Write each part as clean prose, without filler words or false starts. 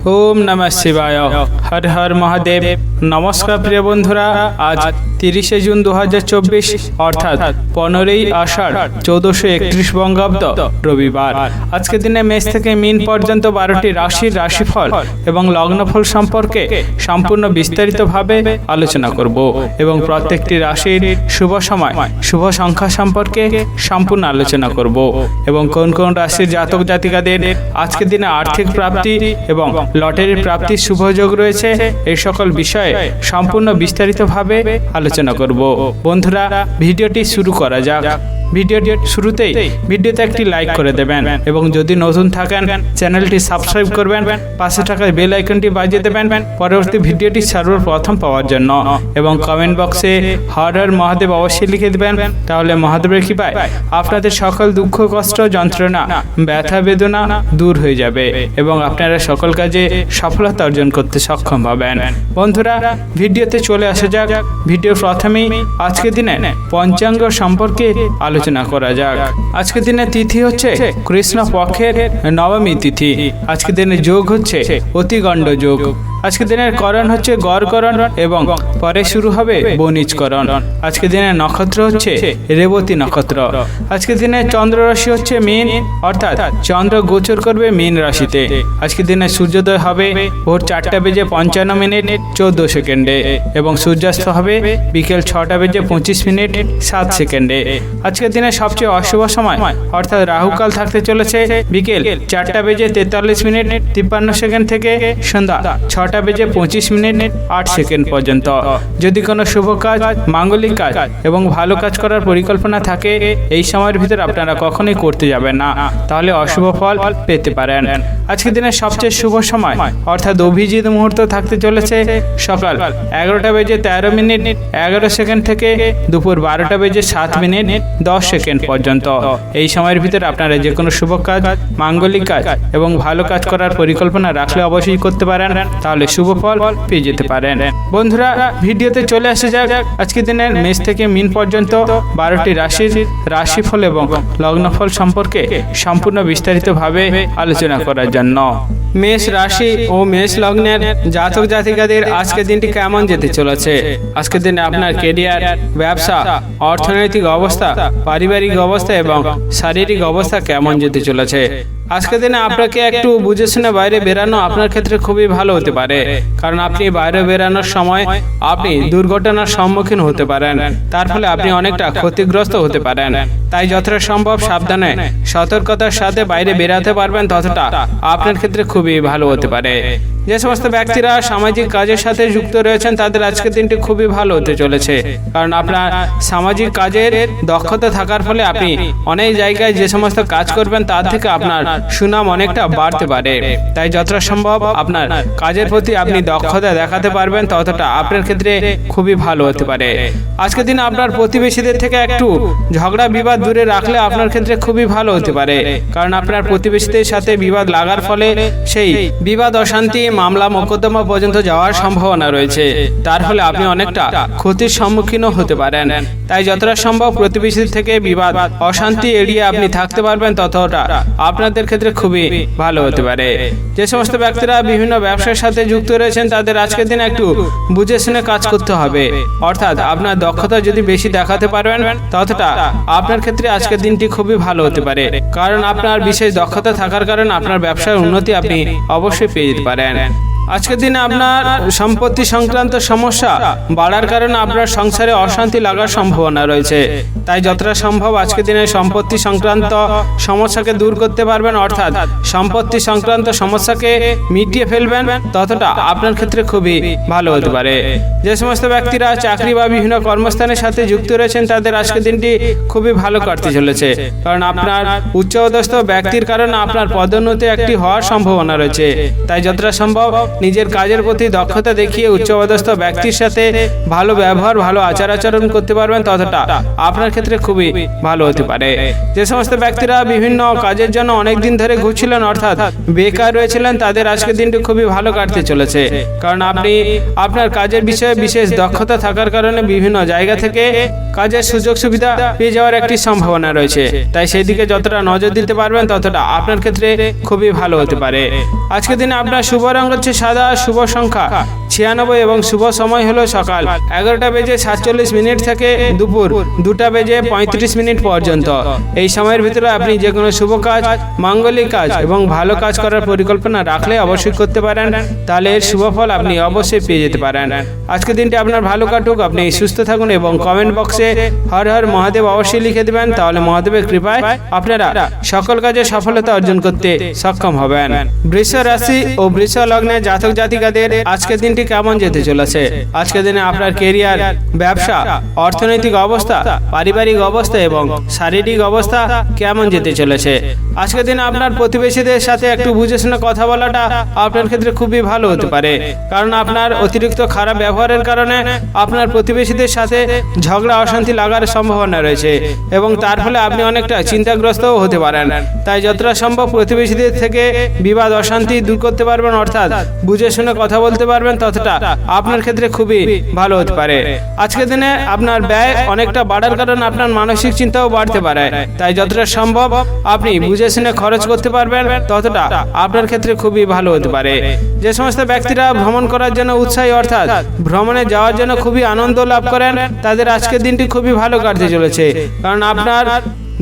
ओम नमः शिवाय। हर हर महादेव। नमस्कार प्रिय बंधुरा, आज 30 जून 2024 अर्थात 15 आषाढ़ 1431 बंगाब्द रविवार। आज के दिने मेष থেকে মিন পর্যন্ত 12টি রাশির রাশিফল এবং লগ্নফল সম্পর্কে সম্পূর্ণ বিস্তারিতভাবে আলোচনা করব এবং প্রত্যেকটি রাশির শুভ সময় শুভ সংখ্যা সম্পর্কে সম্পূর্ণ আলোচনা করব এবং কোন কোন রাশির জাতক জাতিকাদের আজকের দিনে আর্থিক প্রাপ্তি এবং লটারির প্রাপ্তির শুভ যোগ রয়েছে এই সকল বিষয়ে সম্পূর্ণ বিস্তারিতভাবে আলোচনা করব। বন্ধুরা, ভিডিওটি শুরু করা যাক। ভিডিওটির শুরুতেই ভিডিওতে একটি লাইক করে দেবেন এবং যদি নতুন থাকেন চ্যানেলটি সাবস্ক্রাইব করবেন, পাশে থাকা বেল আইকনটি বাজিয়ে দেবেন পরবর্তী ভিডিওটি সর্বপ্রথম পাওয়ার জন্য এবং কমেন্ট বক্সে হর হর মহাদেব অবশ্যই লিখে দেবেন। তাহলে মহাদেবের কৃপায় আপনাদের সকল দুঃখ কষ্ট যন্ত্রণা ব্যথা বেদনা দূর হয়ে যাবে এবং আপনারা সকল কাজে সফলতা অর্জন করতে সক্ষম হবেন। বন্ধুরা, ভিডিওতে চলে আসা যাক। ভিডিও প্রথমেই আজকের দিনে পঞ্চাঙ্গ সম্পর্কে আলোচনা করা যাক। আজকের দিনে তিথি হচ্ছে কৃষ্ণ পক্ষের নবমী তিথি। আজকের দিনে যোগ হচ্ছে অতিগণ্ড যোগ। আজকের দিনের করণ হচ্ছে গড়করণ এবং পরে শুরু হবে বণিজকরণ। আজকের দিনের নক্ষত্র হচ্ছে রেবতী নক্ষত্র। আজকের দিনে চন্দ্র রাশি হচ্ছে মীন, অর্থাৎ চন্দ্র গোচর করবে মীন রাশিতে। আজকের দিনে সূর্যোদয় হবে ভোর 4:55 এবং সূর্যাস্ত হবে বিকেল 6:25 আজকের দিনে সবচেয়ে অশুভ সময় অর্থাৎ রাহুকাল থাকতে চলেছে বিকেল 4:43 থেকে সন্ধ্যা 6:25 পর্যন্ত। যদি কোনো শুভ কাজ, মাঙ্গলিক কাজ এবং ভালো কাজ করার পরিকল্পনা থাকে এই সময়ের ভিতরে আপনারা কখনোই করতে যাবেন না, তাহলে অশুভ ফল পেতে পারেন। আজকের দিনে সবচেয়ে শুভ সময় অর্থাৎ অভিজিৎ মুহূর্ত থাকতে চলেছে সকাল 11:13 থেকে দুপুর 12:07 পর্যন্ত। এই সময়ের ভিতরে আপনারা যে কোনো শুভ কাজ, মাঙ্গলিক কাজ এবং ভালো কাজ করার পরিকল্পনা রাখলে অবশ্যই করতে পারেন, তাহলে শুভ ফল পেয়ে যেতে পারেন। বন্ধুরা, ভিডিওতে চলে আসা যাক আজকের দিনের মেষ থেকে মিন পর্যন্ত 12টি রাশির রাশিফল এবং লগ্নফল সম্পর্কে সম্পূর্ণ বিস্তারিতভাবে আলোচনা করার জন্য। মেষ রাশি ও মেষ লগ্নের জাতক জাতিকাদের আজকের দিনটি কেমন যেতে চলেছে? আজকের দিনে আপনার কেরিয়ার, ব্যবসা, অর্থনৈতিক অবস্থা, পারিবারিক অবস্থা এবং শারীরিক অবস্থা কেমন যেতে চলেছে? আজকের দিনে আপনাকে একটু বুঝে শুনে বাইরে বেরানো আপনার ক্ষেত্রে খুবই ভালো হতে পারে, কারণ আপনি বাইরে বেরানোর সময় আপনি দুর্ঘটনার সম্মুখীন হতে পারেন, তার ফলে আপনি অনেকটা ক্ষতিগ্রস্ত হতে পারেন। তাই যতটা সম্ভব সাবধানে সতর্কতার সাথে বাইরে বেরাতে পারবেন ততটা আপনার ক্ষেত্রে খুবই ভালো হতে পারে। যে সমস্ত ব্যক্তিরা সামাজিক কাজের সাথে যুক্ত রয়েছেন তাদের আজকের দিনটি খুবই ভালো হতে চলেছে, কারণ আপনার সামাজিক কাজের দক্ষতা থাকার ফলে আপনি অনেক জায়গায় যে সমস্ত কাজ করবেন তার থেকে আপনার সুনাম অনেকটা বাড়তে পারে। তাই যতটা সম্ভব আপনার কাজের প্রতি আপনি দক্ষতা দেখাতে পারবেন ততটা আপনার ক্ষেত্রে খুবই ভালো হতে পারে। আজকের দিনে আপনার প্রতিবেশীদের থেকে একটু ঝগড়া বিবাদ দূরে রাখলে আপনার ক্ষেত্রে খুবই ভালো হতে পারে, কারণ আপনার প্রতিবেশীদের সাথে বিবাদ লাগার ফলে সেই বিবাদ অশান্তি মামলা মোকদ্দমা পর্যন্ত যাওয়ার সম্ভাবনা রয়েছে, তার ফলে আপনি অনেকটা ক্ষতির সম্মুখীনও হতে পারেন। তাই যতটা সম্ভব প্রতিবেশীদের থেকে বিবাদ অশান্তি এড়িয়ে আপনি থাকতে পারবেন ততটা আপনাদের ক্ষেত্রে খুবই ভালো হতে পারে। যে সমস্ত ব্যক্তিরা বিভিন্ন ব্যবসার সাথে যুক্ত রয়েছেন তাদের আজকের দিন একটু বুঝে শুনে কাজ করতে হবে, অর্থাৎ আপনার দক্ষতা যদি বেশি দেখাতে পারবেন ততটা আপনার ক্ষেত্রে আজকের দিনটি খুবই ভালো হতে পারে, কারণ আপনার বিশেষ দক্ষতা থাকার কারণে আপনার ব্যবসার উন্নতি আপনি অবশ্যই পেয়ে যেতে পারেন। আজকের দিনে আপনার সম্পত্তি সংক্রান্ত সমস্যা বাড়ার কারণে আপনার সংসারে অশান্তি লাগার সম্ভাবনা রয়েছে। তাই যতটা সম্ভব আজকের দিনে সম্পত্তি সংক্রান্ত সমস্যাকে দূর করতে পারবেন, অর্থাৎ সম্পত্তি সংক্রান্ত সমস্যাকে মিটিয়ে ফেলবেন ততটা আপনার ক্ষেত্রে খুবই ভালো হতে পারে। যে সমস্ত ব্যক্তিরা চাকরি বা বিভিন্ন কর্মস্থানের সাথে যুক্ত রয়েছেন তাদের আজকের দিনটি খুবই ভালো কাটতে চলেছে, কারণ আপনার উচ্চপদস্থ ব্যক্তির কারণে আপনার পদোন্নতি একটি হওয়ার সম্ভাবনা রয়েছে। তাই যতটা সম্ভব নিজের কাজের প্রতি দক্ষতা দেখিয়ে উচ্চপদস্থ ব্যক্তির সাথে ভালো ব্যবহার ভালো আচার আচরণ করতে পারবেন, ততটা আপনার ক্ষেত্রে খুবই ভালো হতে পারে। যে সমস্ত ব্যক্তিরা বিভিন্ন কাজের জন্য অনেক দিন ধরে ঘুরছিলেন অর্থাৎ বেকার রয়েছিলেন, তাদের আজকের দিনটি খুবই ভালো কাটতে চলেছে। কারণ আপনি আপনার কাজের বিষয়ে বিশেষ দক্ষতা থাকার কারণে বিভিন্ন জায়গা থেকে কাজের সুযোগ সুবিধা পেয়ে যাওয়ার একটি সম্ভাবনা রয়েছে। তাই সেই দিকে যতটা নজর দিতে পারবেন ততটা আপনার ক্ষেত্রে খুবই ভালো হতে পারে। আজকের দিনে আপনার শুভ রং হচ্ছে সাদা, শুভ সংখ্যা 96 এবং শুভ সময় হলো সকাল 11:47 থেকে দুপুর 2:35 পর্যন্ত। এই সময়ের ভিতরে আপনি যে কোনো শুভ কাজ, মাঙ্গলিক কাজ এবং ভালো কাজ করার পরিকল্পনা রাখলে অবশ্যই করতে পারেন, তাহলে এর শুভ ফল আপনি অবশ্যই পেয়ে যেতে পারেন। আজকের দিনটি আপনার ভালো কাটুক, আপনি সুস্থ থাকুন এবং কমেন্ট বক্সে হর হর মহাদেব অবশ্যই লিখে দেবেন, তাহলে মহাদেবের কৃপায় আপনারা সকল কাজে সফলতা অর্জন করতে সক্ষম হবেন। বৃষ রাশি ও বৃষ লগ্নে জাতক জাতিকাদের আজকের দিনটি কেমন যেতে চলেছে? আজকের দিনে আপনার কেরিয়ার, ব্যবসা, অর্থনৈতিক অবস্থা, পারিবারিক অবস্থা এবং শারীরিক অবস্থা কেমন যেতে চলেছে? আজকের দিনে আপনার প্রতিবেশীদের সাথে একটু বুঝে শুনে কথা বলাটা আপনার ক্ষেত্রে খুবই ভালো হতে পারে, কারণ আপনার অতিরিক্ত খারাপ ব্যবহারের কারণে আপনার প্রতিবেশীদের সাথে ঝগড়া অশান্তি লাগার সম্ভাবনা রয়েছে এবং তার ফলে আপনি অনেকটা চিন্তাগ্রস্তও হতে পারেন। তাই যতটা সম্ভব প্রতিবেশীদের থেকে বিবাদ অশান্তি দূর করতে পারবেন, অর্থাৎ বুঝে শুনে কথা বলতে পারবেন, ততটা আপনার ক্ষেত্রে খুবই ভালো হতে পারে। আজকের দিনে আপনার ব্যয় অনেকটা বাড়ার কারণে আপনার মানসিক চিন্তাও বাড়তে পারে, তাই যতটা সম্ভব আপনি বুঝে শুনে খরচ করতে পারবেন, ততটা আপনার ক্ষেত্রে খুবই ভালো হতে পারে। যে সমস্ত ব্যক্তিরা ভ্রমণ করার জন্য উৎসাহী অর্থাৎ ভ্রমণে যাওয়ার জন্য খুবই আনন্দ লাভ করেন, তাদের আজকের দিনটি খুবই ভালো কাটতে চলেছে, কারণ আপনার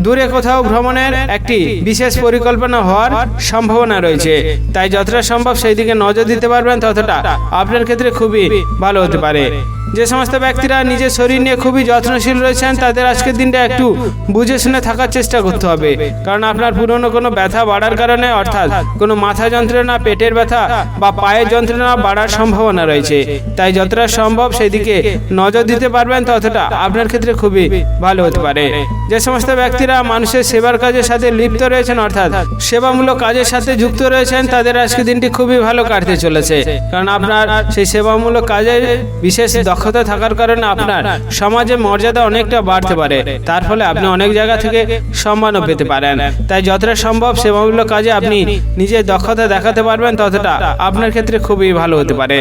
দূরে কোথাও ভ্রমণের একটি বিশেষ পরিকল্পনা হওয়ার সম্ভাবনা রয়েছে। তাই যতটা সম্ভব সেই দিকে নজর দিতে পারবেন, ততটা আপনার ক্ষেত্রে খুবই ভালো হতে পারে। যে সমস্ত ব্যক্তিরা নিজের শরীর নিয়ে খুবই যত্নশীল রয়েছেন, তাদের আজকের দিনটা একটু বুঝে শুনে থাকার চেষ্টা করতে হবে, কারণ আপনার পুরনো কোনো ব্যথা বাড়ার কারণে অর্থাৎ কোনো মাথা যন্ত্রণা, পেটের ব্যথা বা পায়ের যন্ত্রণা বাড়ার সম্ভাবনা রয়েছে। তাই যতটা সম্ভব সেই দিকে নজর দিতে পারবেন, ততটা আপনার ক্ষেত্রে খুবই ভালো হতে পারে। যে সমস্ত ব্যক্তিরা মানুষের সেবার কাজের সাথে লিপ্ত রয়েছেন অর্থাৎ সেবামূলক কাজের সাথে যুক্ত রয়েছেন, তাদের আজকের দিনটি খুবই ভালো কাটতে চলেছে, কারণ আপনার সেই সেবামূলক কাজে বিশেষ দক্ষতা থাকার কারণে আপনার সমাজে মর্যাদা অনেকটা বাড়তে পারে, তার ফলে আপনি অনেক জায়গা থেকে সম্মানও পেতে পারেন। তাই যতটা সম্ভব সেবামূলক কাজে আপনি নিজের দক্ষতা দেখাতে পারবেন, ততটা আপনার ক্ষেত্রে খুবই ভালো হতে পারে।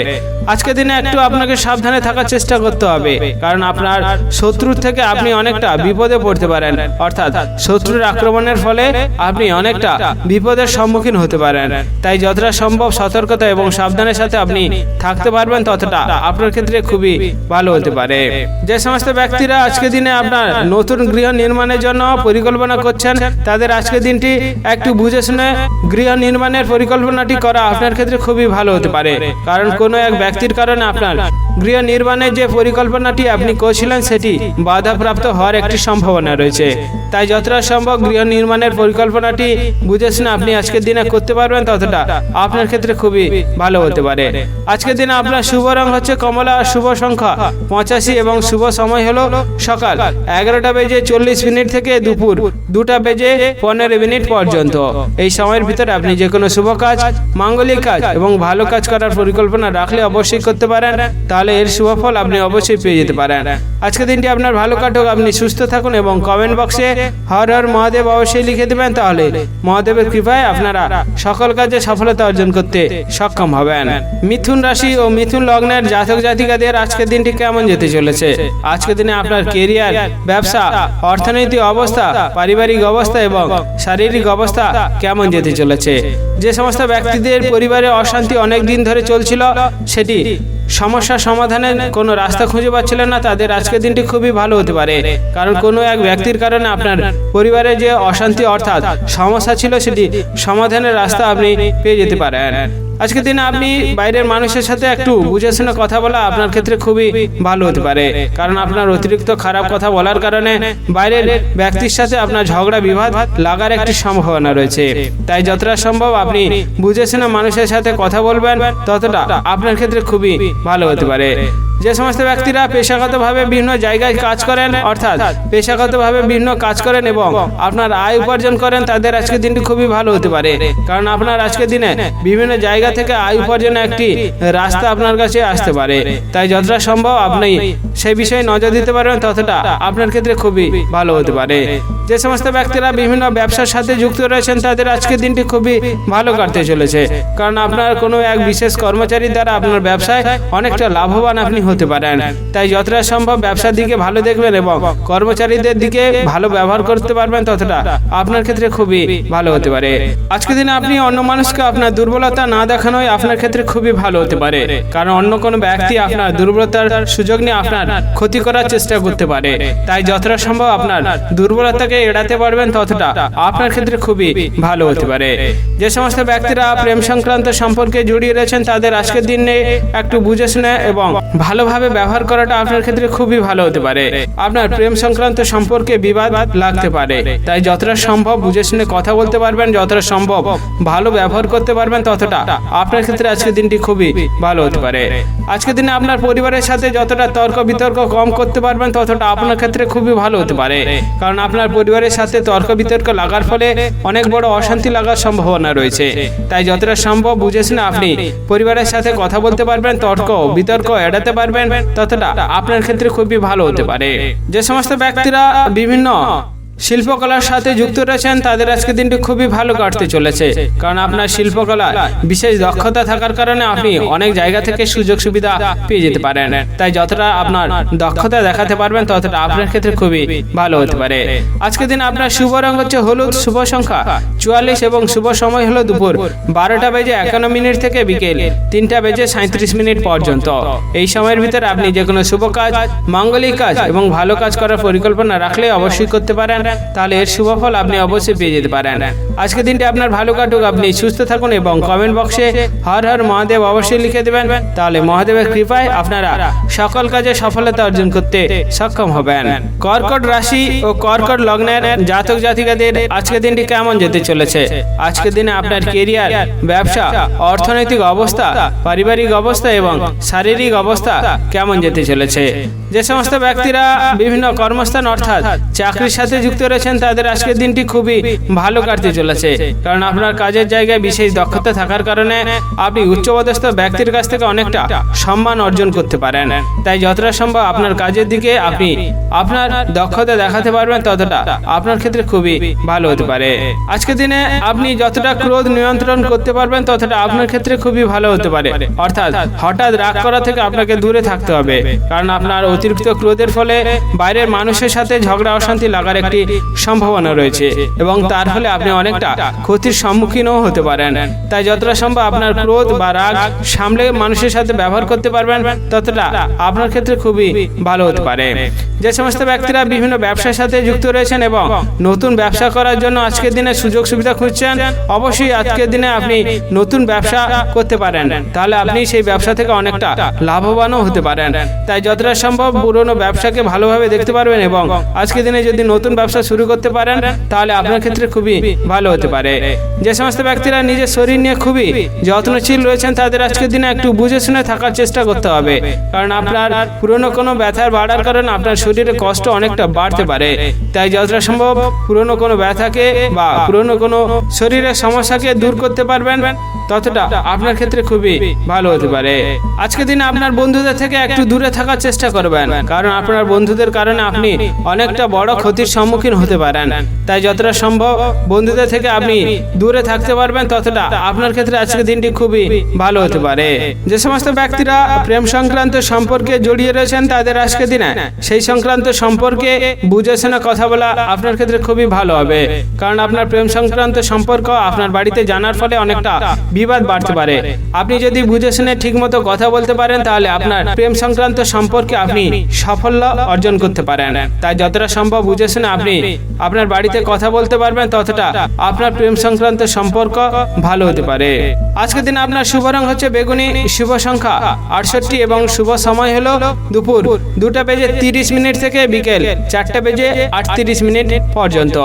আজকের দিনে একটু আপনাকে সাবধানে থাকার চেষ্টা করতে হবে, কারণ আপনার শত্রুর থেকে আপনি অনেকটা বিপদে পড়তে পারেন, অর্থাৎ শত্রুর আক্রমণের ফলে আপনি অনেকটা বিপদের সম্মুখীন হতে পারেন। তাই যতটা সম্ভব সতর্কতা এবং সাবধানের সাথে আপনি থাকতে পারবেন, ততটা আপনার ক্ষেত্রে খুবই ভালো হতে পারে। যে সমস্ত ব্যক্তিরা আজকের দিনে আপনার নতুন গৃহ নির্মাণের জন্য পরিকল্পনা করছেন, তাদের আজকের দিনটি একটু বুঝে শুনে গৃহ নির্মাণের পরিকল্পনাটি করা আপনার ক্ষেত্রে খুবই ভালো হতে পারে, কারণ কোনো এক ব্যক্তির কারণে আপনার গৃহ নির্মাণের যে পরিকল্পনাটি আপনি করছিলেন সেটি বাধাপ্রাপ্ত হওয়ার একটি সম্ভাবনা রয়েছে। তাই যতটা সম্ভব গৃহ নির্মাণের পরিকল্পনাটি বুঝে শুনে আপনি আজকের দিনে করতে পারবেন, ততটা আপনার ক্ষেত্রে খুবই ভালো হতে পারে। আজকের দিনে আপনার শুভ রং হচ্ছে কমলা, শুভ সংখ্যা 85 এবং শুভ সময় হলো সকাল 11:40 থেকে দুপুর 2:15 পর্যন্ত। এই সময়ের ভিতরে আপনি যে কোনো শুভ কাজ, মাঙ্গলিক কাজ এবং ভালো কাজ করার পরিকল্পনা রাখলে অবশ্যই করতে পারেন, তাহলে এর শুভ ফল আপনি অবশ্যই পেয়ে যেতে পারেন। আজকের দিনটি আপনার ভালো কাটুক, আপনি সুস্থ থাকুন এবং কমেন্ট বক্সে হর হর মহাদেব অবশ্যই লিখে দেবেন, তাহলে মহাদেবের কৃপায় আপনারা সকল কাজে সফলতা অর্জন করতে সক্ষম হবেন। মিথুন রাশি ও মিথুন লগ্নের জাতক জাতিকাদের আজকের দিনটি কেমন যেতে চলেছে? আজকের দিনে আপনার কেরিয়ার, ব্যবসা, অর্থনৈতিক অবস্থা, পারিবারিক অবস্থা এবং শারীরিক অবস্থা কেমন যেতে চলেছে? যে সমস্ত ব্যক্তিদের পরিবারে অশান্তি অনেক দিন ধরে চলছিল, সেটি সমস্যা সমাধানের কোনো রাস্তা খুঁজে পাচ্ছিলেন না, তাদের আজকের দিনটি খুবই ভালো হতে পারে, কারণ কোনো এক ব্যক্তির কারণে আপনার পরিবারে যে অশান্তি অর্থাৎ সমস্যা ছিল সেটি সমাধানের রাস্তা আপনি পেয়ে যেতে পারেন। আজকের দিনে আপনি বাইরের মানুষের সাথে একটু বুঝে শুনে কথা বলা আপনার ক্ষেত্রে খুবই ভালো হতে পারে, কারণ আপনার অতিরিক্ত খারাপ কথা বলার কারণে বাইরের ব্যক্তির সাথে আপনার ঝগড়া বিবাদ লাগার একটি সম্ভাবনা রয়েছে। তাই যতটা সম্ভব আপনি বুঝে শুনে মানুষের সাথে কথা বলবেন, ততটা আপনার ক্ষেত্রে খুবই ভালো হতে পারে। যে সমস্ত ব্যক্তিরা পেশাগতভাবে বিভিন্ন জায়গায় কাজ করেন, অর্থাৎ পেশাগতভাবে বিভিন্ন কাজ করেন এবং আপনার আয় উপার্জন করেন, তাদের আজকের দিনটি খুবই ভালো হতে পারে। কারণ আপনার আজকের দিনে বিভিন্ন জায়গা থেকে আয় উপার্জনের একটি রাস্তা আপনার কাছে আসতে পারে। তাই যতটা সম্ভব আপনি সেই বিষয়ে নজর দিতে পারবেন, ততটা আপনার ক্ষেত্রে খুবই ভালো হতে পারে। যে সমস্ত ব্যক্তিরা বিভিন্ন ব্যবসার সাথে যুক্ত রয়েছেন, তাদের আজকের দিনটি খুবই ভালো কাটতে চলেছে। কারণ আপনার কোনো এক বিশেষ কর্মচারীর দ্বারা আপনার ব্যবসায় অনেকটা লাভবান আপনি হতে পারেন। তাই যতটা সম্ভব ব্যবসার দিকে ভালো দেখবেন এবং কর্মচারীদের দিকে ভালো ব্যবহার করতে পারবেন, ততটা আপনার ক্ষেত্রে খুবই ভালো হতে পারে। আজকের দিনে আপনি অন্য মানুষকে আপনার দুর্বলতা না দেখানোই আপনার ক্ষেত্রে খুবই ভালো হতে পারে। কারণ অন্য কোনো ব্যক্তি আপনার দুর্বলতার সুযোগ নিয়ে আপনার ক্ষতি করার চেষ্টা করতে পারে। তাই যতটা সম্ভব আপনার দুর্বলতাকে এড়াতে পারবেন, ততটা আপনার ক্ষেত্রে খুবই ভালো হতে পারে। যে সমস্ত ব্যক্তিরা প্রেম সংক্রান্ত সম্পর্কে জড়িয়ে রয়েছেন, তাদের আজকের দিনে একটু বুঝে শুনে এবং ভালোভাবে ব্যবহার করাটা আপনার ক্ষেত্রে খুবই ভালো হতে পারে। আপনার প্রেম সংক্রান্ত সম্পর্কে বিবাদ লাগতে পারে, তাই যতটা সম্ভব বুঝে শুনে কথা বলতে পারবেন, যতটা সম্ভব ভালো ব্যবহার করতে পারবেন, ততটা আপনার ক্ষেত্রে আজকের দিনটি খুবই ভালো হতে পারে। আজকের দিনে আপনার পরিবারের সাথে যতটা তর্ক বিতর্ক কম করতে পারবেন, ততটা আপনার ক্ষেত্রে খুবই ভালো হতে পারে। কারণ আপনার পরিবারের সাথে তর্ক বিতর্ক লাগার ফলে অনেক বড় অশান্তি লাগার সম্ভাবনা রয়েছে। তাই যতটা সম্ভব বুঝে শুনে আপনি পরিবারের সাথে কথা বলতে পারবেন, তর্ক বিতর্ক এড়াতে পারবেন, ততটা আপনার ক্ষেত্রে খুবই ভালো হতে পারে। যে সমস্ত ব্যক্তিরা বিভিন্ন শিল্পকলার সাথে যুক্ত রয়েছেন, তাদের আজকের দিনটি খুবই ভালো কাটতে চলেছে। কারণ আপনার শিল্পকলা বিশেষ দক্ষতা থাকার কারণে আপনি অনেক জায়গা থেকে সুযোগ সুবিধা পেয়ে যেতে পারেন। তাই যতটা আপনার দক্ষতা দেখাতে পারবেন, ততটা আপনার ক্ষেত্রে খুবই ভালো হতে পারে। আজকের দিন আপনার শুভ রং হচ্ছে হলুদ, শুভ সংখ্যা 44 এবং শুভ সময় হলো দুপুর 12:51 থেকে বিকেল 3:37 পর্যন্ত। এই সময়ের ভিতরে আপনি যে কোনো শুভ কাজ, মাঙ্গলিক কাজ এবং ভালো কাজ করার পরিকল্পনা রাখলে অবশ্যই করতে পারেন, তাহলে এর শুভ ফল আপনি অবশ্যই পেয়ে যেতে পারেন। আজকের দিনটি আপনার ভালো কাটুক, আপনি সুস্থ থাকুন এবং কমেন্ট বক্সে হর হর মহাদেব অবশ্যই লিখে দেবেন। তাহলে মহাদেবের কৃপায় আপনারা সকল কাজে সফলতা অর্জন করতে সক্ষম হবেন। কর্কট রাশি ও কর্কট লগ্নের জাতক জাতিকাদের আজকের দিনটি কেমন যেতে চলেছে? আজকের দিনে আপনার কেরিয়ার, ব্যবসা, অর্থনৈতিক অবস্থা, পারিবারিক অবস্থা এবং শারীরিক অবস্থা কেমন যেতে চলেছে? যে সমস্ত ব্যক্তিরা বিভিন্ন কর্মস্থান অর্থাৎ চাকরির সাথে যুক্ত রয়েছেন, তাদের আজকের দিনটি খুবই ভালো কাটতে চলেছে। কারণ আপনার কাজের জায়গায় বিশেষ দক্ষতা থাকার কারণে আপনি উচ্চপদস্থ ব্যক্তির কাছ থেকে অনেকটা সম্মান অর্জন করতে পারেন। তাই যতটা সম্ভব আপনার কাজের দিকে আপনি আপনার দক্ষতা দেখাতে পারবেন, ততটা আপনার ক্ষেত্রে খুবই ভালো হতে পারে। আজকের দিনে আপনি যতটা ক্রোধ নিয়ন্ত্রণ করতে পারবেন, ততটা আপনার ক্ষেত্রে খুবই ভালো হতে পারে। অর্থাৎ হঠাৎ রাগ করা থেকে আপনাকে দূরে থাকতে হবে। কারণ আপনার অতিরিক্ত ক্রোধের ফলে বাইরের মানুষের সাথে ঝগড়া অশান্তি লাগার একটি সম্ভাবনা রয়েছে এবং তার ফলে আপনি অনেকটা ক্ষতির সম্মুখীনও হতে পারেন। তাই যতটা সম্ভব আপনার ক্রোধ বা রাগ সামলে মানুষের সাথে ব্যবহার করতে পারবেন, ততটা আপনার ক্ষেত্রে খুবই ভালো হতে পারে। যে সমস্ত ব্যক্তিরা বিভিন্ন ব্যবসার সাথে যুক্ত রয়েছেন এবং নতুন ব্যবসা করার জন্য আজকের দিনে সুযোগ সুবিধা খুঁজছেন, অবশ্যই আজকের দিনে আপনি নতুন ব্যবসা করতে পারেন। তাহলে আপনি সেই ব্যবসা থেকে অনেকটা লাভবানও হতে পারেন। তাই যতটা সম্ভব পুরনো ব্যবসাকে ভালোভাবে দেখতে পারবেন এবং আজকের দিনে যদি নতুন ব্যবসা শুরু করতে পারেন, তাহলে আপনার ক্ষেত্রে খুবই ভালো হতে পারে। যে সমস্ত ব্যক্তিরা নিজের শরীর নিয়ে খুবই যত্নশীল রয়েছেন, তাদের আজকের দিনে একটু বুঝে শুনে থাকার চেষ্টা করতে হবে। কারণ আপনার পুরনো কোনো ব্যথার বাড়ার কারণে আপনার শরীরে কষ্ট অনেকটা বাড়তে পারে। তাই যতটা সম্ভব পুরনো কোনো ব্যথাকে বা পুরনো কোনো শরীরের সমস্যাকে দূর করতে পারবেন, ততটা আপনার ক্ষেত্রে খুবই ভালো হতে পারে। আজকের দিনে আপনার বন্ধুদের থেকে একটু দূরে থাকার চেষ্টা করবেন, কারণ আপনার বন্ধুদের কারণে আপনি অনেকটা বড় ক্ষতির সম্মুখীন হতে পারেন। তাই যতটা সম্ভব বন্ধুদের থেকে আপনি দূরে থাকতে পারবেন, ততটা আপনার ক্ষেত্রে আজকের দিনটি খুবই ভালো হতে পারে। যে সমস্ত ব্যক্তিরা প্রেম সংক্রান্ত সম্পর্কে জড়িয়ে রয়েছেন, তাদের আজকের দিনে সেই সংক্রান্ত সম্পর্কে বুঝে শুনে কথা বলা আপনার ক্ষেত্রে খুবই ভালো হবে। কারণ আপনার প্রেম সংক্রান্ত সম্পর্ক আপনার বাড়িতে জানার ফলে অনেকটা বিবাদ বাড়তে পারে। আপনি যদি বুঝে শুনে ঠিক মতো কথা বলতে পারেন, তাহলে আপনার প্রেম সংক্রান্ত সম্পর্কে আপনি সাফল্য অর্জন করতে পারেন। তাই যতটা সম্ভব বুঝে শুনে আপনি আপনি আপনার বাড়িতে কথা বলতে পারবেন, ততটা আপনার প্রেম সংক্রান্ত সম্পর্ক ভালো হতে পারে। আজকের দিনে আপনার শুভ রং হচ্ছে বেগুনি, শুভ সংখ্যা 68 এবং শুভ সময় হলো দুপুর 2:30 থেকে বিকেল 4:38 পর্যন্ত।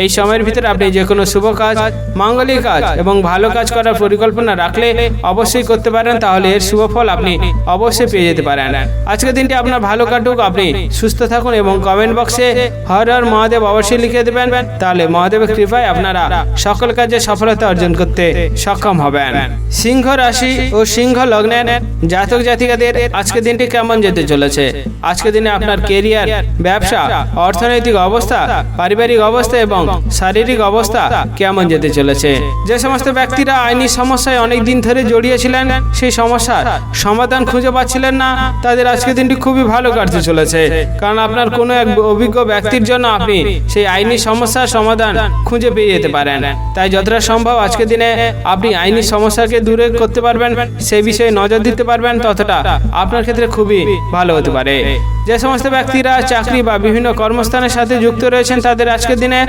এই সময়ের ভিতরে আপনি যে কোনো শুভ কাজ, মাঙ্গলিক কাজ এবং ভালো কাজ করার পরিকল্পনা রাখলে অবশ্যই করতে পারেন, তাহলে এর শুভ ফল আপনি অবশ্যই পেয়ে যেতে পারেন। আজকের দিনটি আপনার ভালো কাটুক, আপনি সুস্থ থাকুন এবং কমেন্ট বক্সে হর হর মহাদেব অবশ্যই লিখে দেবেন, তাহলে মহাদেবের কৃপায় আপনারা সকল কাজে সফলতা অর্জন করতে সক্ষম হবেন। সিংহ রাশি ও সিংহ লগ্নের জাতক জাতিকাদের আজকের দিনটি কেমন যেতে চলেছে? আজকের দিনে আপনার কেরিয়ার, ব্যবসা, অর্থনৈতিক অবস্থা, পারিবারিক অবস্থা এবং শারীরিক অবস্থা কেমন যেতে চলেছে? যে সমস্ত ব্যক্তিরা আইনি সমস্যায় অনেক দিন ধরে জড়িয়েছিলেন, সেই সমস্যার সমাধান খুঁজে পাচ্ছিলেন না, তাদের আজকের দিনটি খুবই ভালো কাটতে চলেছে। কারণ আপনার কোনো এক অভিজ্ঞ ব্যক্তির জন্য আপনি সেই আইনি সমস্যার সমাধান খুঁজে পেয়ে যেতে পারেন। তাই যতটা সম্ভব আজকের দিনে আপনি আইনি সমস্যাকে দূরে করতে পারবেন, সেই বিষয়ে নজর দিতে পারবেন, ততটা আপনার ক্ষেত্রে খুবই ভালো হতে পারে। যে সমস্ত ব্যক্তিরা চাকরি বা বিভিন্ন কর্মস্থানের সাথে যুক্ত রয়েছেন, তাদের আজকের দিনে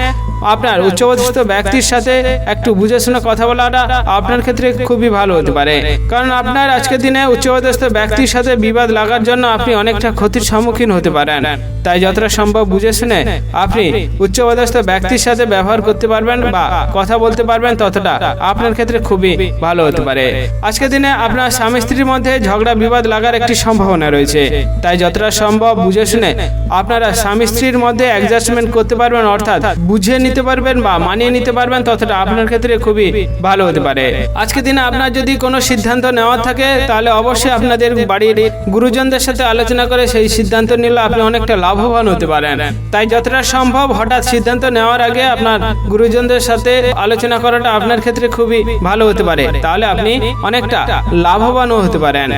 আপনার উচ্চপদস্থ ব্যক্তির সাথে একটু বুঝে শুনে কথা বলাটা আপনার ক্ষেত্রে খুবই ভালো হতে পারে। কারণ আপনার আজকের দিনে উচ্চপদস্থ ব্যক্তির সাথে বিবাদ লাগার জন্য আপনি অনেকটা ক্ষতির সম্মুখীন হতে পারেন। তাই যতটা সম্ভব বুঝে শুনে আপনি উচ্চপদস্থ ব্যক্তির সাথে ব্যবহার করতে পারবেন বা কথা বলতে পারবেন, ততটা আপনার ক্ষেত্রে খুবই ভালো হতে পারে। আজকের দিনে আপনার স্বামী স্ত্রীর মধ্যে ঝগড়া বিবাদ লাগার একটি সম্ভাবনা রয়েছে। তাই যতটা সম্ভব বুঝে শুনে আপনারা স্বামী স্ত্রীর মধ্যে অ্যাডজাস্টমেন্ট করতে পারবেন, অর্থাৎ বুঝে নিতে পারবেন বা মানিয়ে নিতে পারবেন, ততটা আপনার ক্ষেত্রে খুবই ভালো হতে পারে। আজকের দিনে আপনার যদি কোনো সিদ্ধান্ত নেওয়ার থাকে, তাহলে অবশ্যই আপনাদের বাড়ির গুরুজনদের সাথে আলোচনা করে সেই সিদ্ধান্ত নিলে আপনি অনেকটা লাভবান হতে পারেন। তাই যতটা সম্ভব হঠাৎ সিদ্ধান্ত নেওয়ার আগে আপনার গুরুজনদের সাথে আলোচনা করাটা আপনার ক্ষেত্রে খুবই ভালো হতে পারে, তাহলে আপনি অনেকটা লাভবানও হতে পারেন।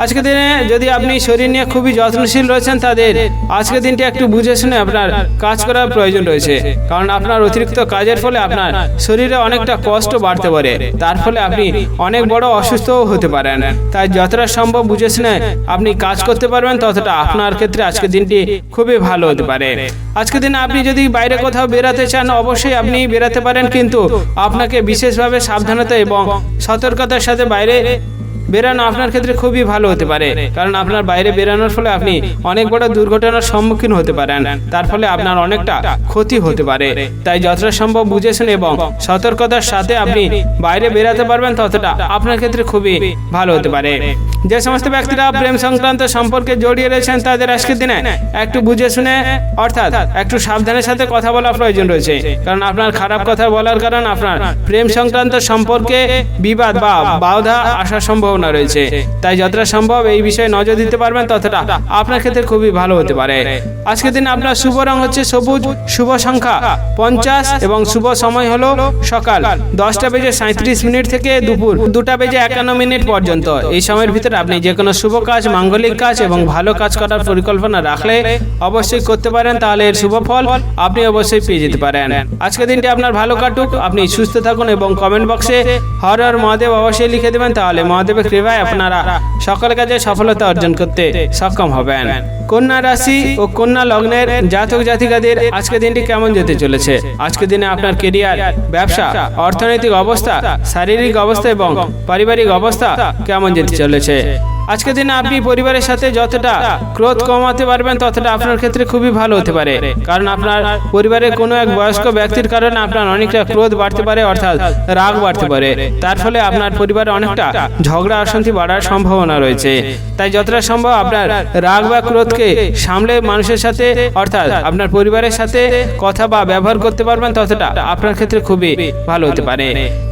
আজকের দিনে যদি আপনি শরীর নিয়ে খুবই যত্নশীল রয়েছেন, তাদের আজকের দিনটি একটু বুঝে শুনে আপনার কাজ করার প্রয়োজন রয়েছে। কারণ আপনার অতিরিক্ত কাজের ফলে আপনার শরীরে অনেকটা কষ্ট বাড়তে পারে, তার ফলে আপনি অনেক বড় অসুস্থও হতে পারেন। তাই যতটা সম্ভব বুঝে শুনে আপনি কাজ করতে পারবেন, ততটা আপনার ক্ষেত্রে আজকের দিনটি খুবই ভালো হতে পারে। আজকের দিনে আপনি যদি বাইরে কোথাও বেরাতে চান, অবশ্যই আপনি বেরাতে পারেন, কিন্তু আপনাকে বিশেষভাবে সাবধানতা এবং সতর্কতার সাথে বাইরে বেরানো আপনার ক্ষেত্রে খুবই ভালো হতে পারে। কারণ আপনার বাইরে বেরানোর ফলে আপনি অনেক বড় দুর্ঘটনার সম্মুখীন হতে পারেন, তার ফলে আপনার অনেকটা ক্ষতি হতে পারে। তাই যতটা সম্ভব বুঝে শুনে এবং সতর্কতার সাথে আপনি বাইরে বেরাতে পারবেন, ততটা আপনার ক্ষেত্রে খুবই ভালো হতে পারে। যে সমস্ত ব্যক্তিরা প্রেম সংক্রান্ত সম্পর্কে জড়িয়ে রয়েছেন, তাদের আজকের দিনে একটু বুঝে শুনে অর্থাৎ একটু সাবধানের সাথে কথা বলা প্রয়োজন রয়েছে। কারণ আপনার খারাপ কথা বলার কারণে আপনার প্রেম সংক্রান্ত সম্পর্কে বিবাদ বা বাধা আসার সম্ভাবনা রয়েছে। তাই যতটা সম্ভব এই বিষয়ে নজর দিতে পারবেন, ততটা আপনার ক্ষেত্রে খুবই ভালো হতে পারে। আজকের দিন আপনার শুভ রং হচ্ছে সবুজ, শুভ সংখ্যা 50 এবং শুভ সময় হলো সকাল 10:37 থেকে দুপুর 2:51 পর্যন্ত। এই সময়ের ভিতরে আপনি যে কোনো শুভ কাজ, মাঙ্গলিক কাজ এবং ভালো কাজ করার পরিকল্পনা রাখলে অবশ্যই করতে পারেন, তাহলে এর শুভ ফল আপনি অবশ্যই পেয়ে যেতে পারেন। আজকের দিনটি আপনার ভালো কাটুক, আপনি সুস্থ থাকুন এবং কমেন্ট বক্সে হর হর মহাদেব অবশ্যই লিখে দেবেন, তাহলে মহাদেবের কৃপায় আপনারা সকল কাজে সফলতা অর্জন করতে সক্ষম হবেন। কন্যা রাশি ও কন্যা লগ্নের জাতক জাতিকাদের আজকের দিনটি কেমন যেতে চলেছে? আজকের দিনে আপনার কেরিয়ার, ব্যবসা, অর্থনৈতিক অবস্থা, শারীরিক অবস্থা এবং পারিবারিক অবস্থা কেমন যেতে চলেছে? আজকের দিনে আপনি পরিবারের সাথে যতটা ক্রোধ কমাতে পারবেন, ততটা আপনার ক্ষেত্রে খুবই ভালো হতে পারে। কারণ আপনার পরিবারের কোনো এক বয়স্ক ব্যক্তির কারণে আপনার অনেকটা ক্রোধ বাড়তে পারে, অর্থাৎ রাগ বাড়তে পারে। তার ফলে আপনার পরিবারে অনেকটা ঝগড়া অশান্তি বাড়ার সম্ভাবনা রয়েছে। তাই যতটা সম্ভব আপনার রাগ বা ক্রোধকে সামলে মানুষের সাথে অর্থাৎ আপনার পরিবারের সাথে কথা বা ব্যবহার করতে পারবেন, ততটা আপনার ক্ষেত্রে খুবই ভালো হতে পারে।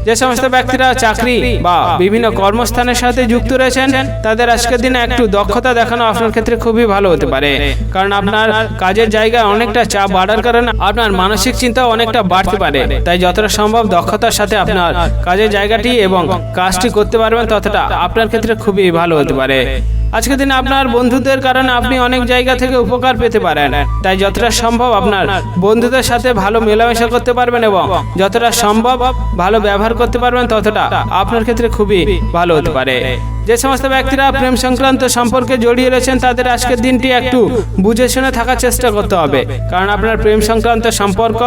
যে সমস্ত ব্যক্তিরা চাকরি বা বিভিন্ন কর্মস্থানের সাথে যুক্ত রয়েছেন, তাদের আজকের দিনে একটু দক্ষতা দেখানো আপনার ক্ষেত্রে খুবই ভালো হতে পারে। কারণ আপনার কাজের জায়গায় অনেকটা চাপ বাড়ার কারণে আপনার মানসিক চিন্তা অনেকটা বাড়তে পারে। তাই যতটা সম্ভব দক্ষতার সাথে আপনার কাজের জায়গাটি এবং কাজটি করতে পারবেন, ততটা আপনার ক্ষেত্রে খুবই ভালো হতে পারে। আজকের দিনে আপনার বন্ধুদের কারণে আপনি অনেক জায়গা থেকে উপকার পেতে পারেন, তাই যতটা সম্ভব আপনার বন্ধুদের সাথে ভালো মেলামেশা করতে পারবেন এবং যতটা সম্ভব ভালো ব্যবহার করতে পারবেন ততটা আপনার ক্ষেত্রে খুবই ভালো হতে পারে। যে সমস্ত ব্যক্তিরা প্রেম সংক্রান্ত সম্পর্কে জড়িয়ে রয়েছেন তাদের আজকের দিনটি একটু বুঝে শুনে থাকার চেষ্টা করতে হবে, কারণ আপনার প্রেম সংক্রান্ত সম্পর্ক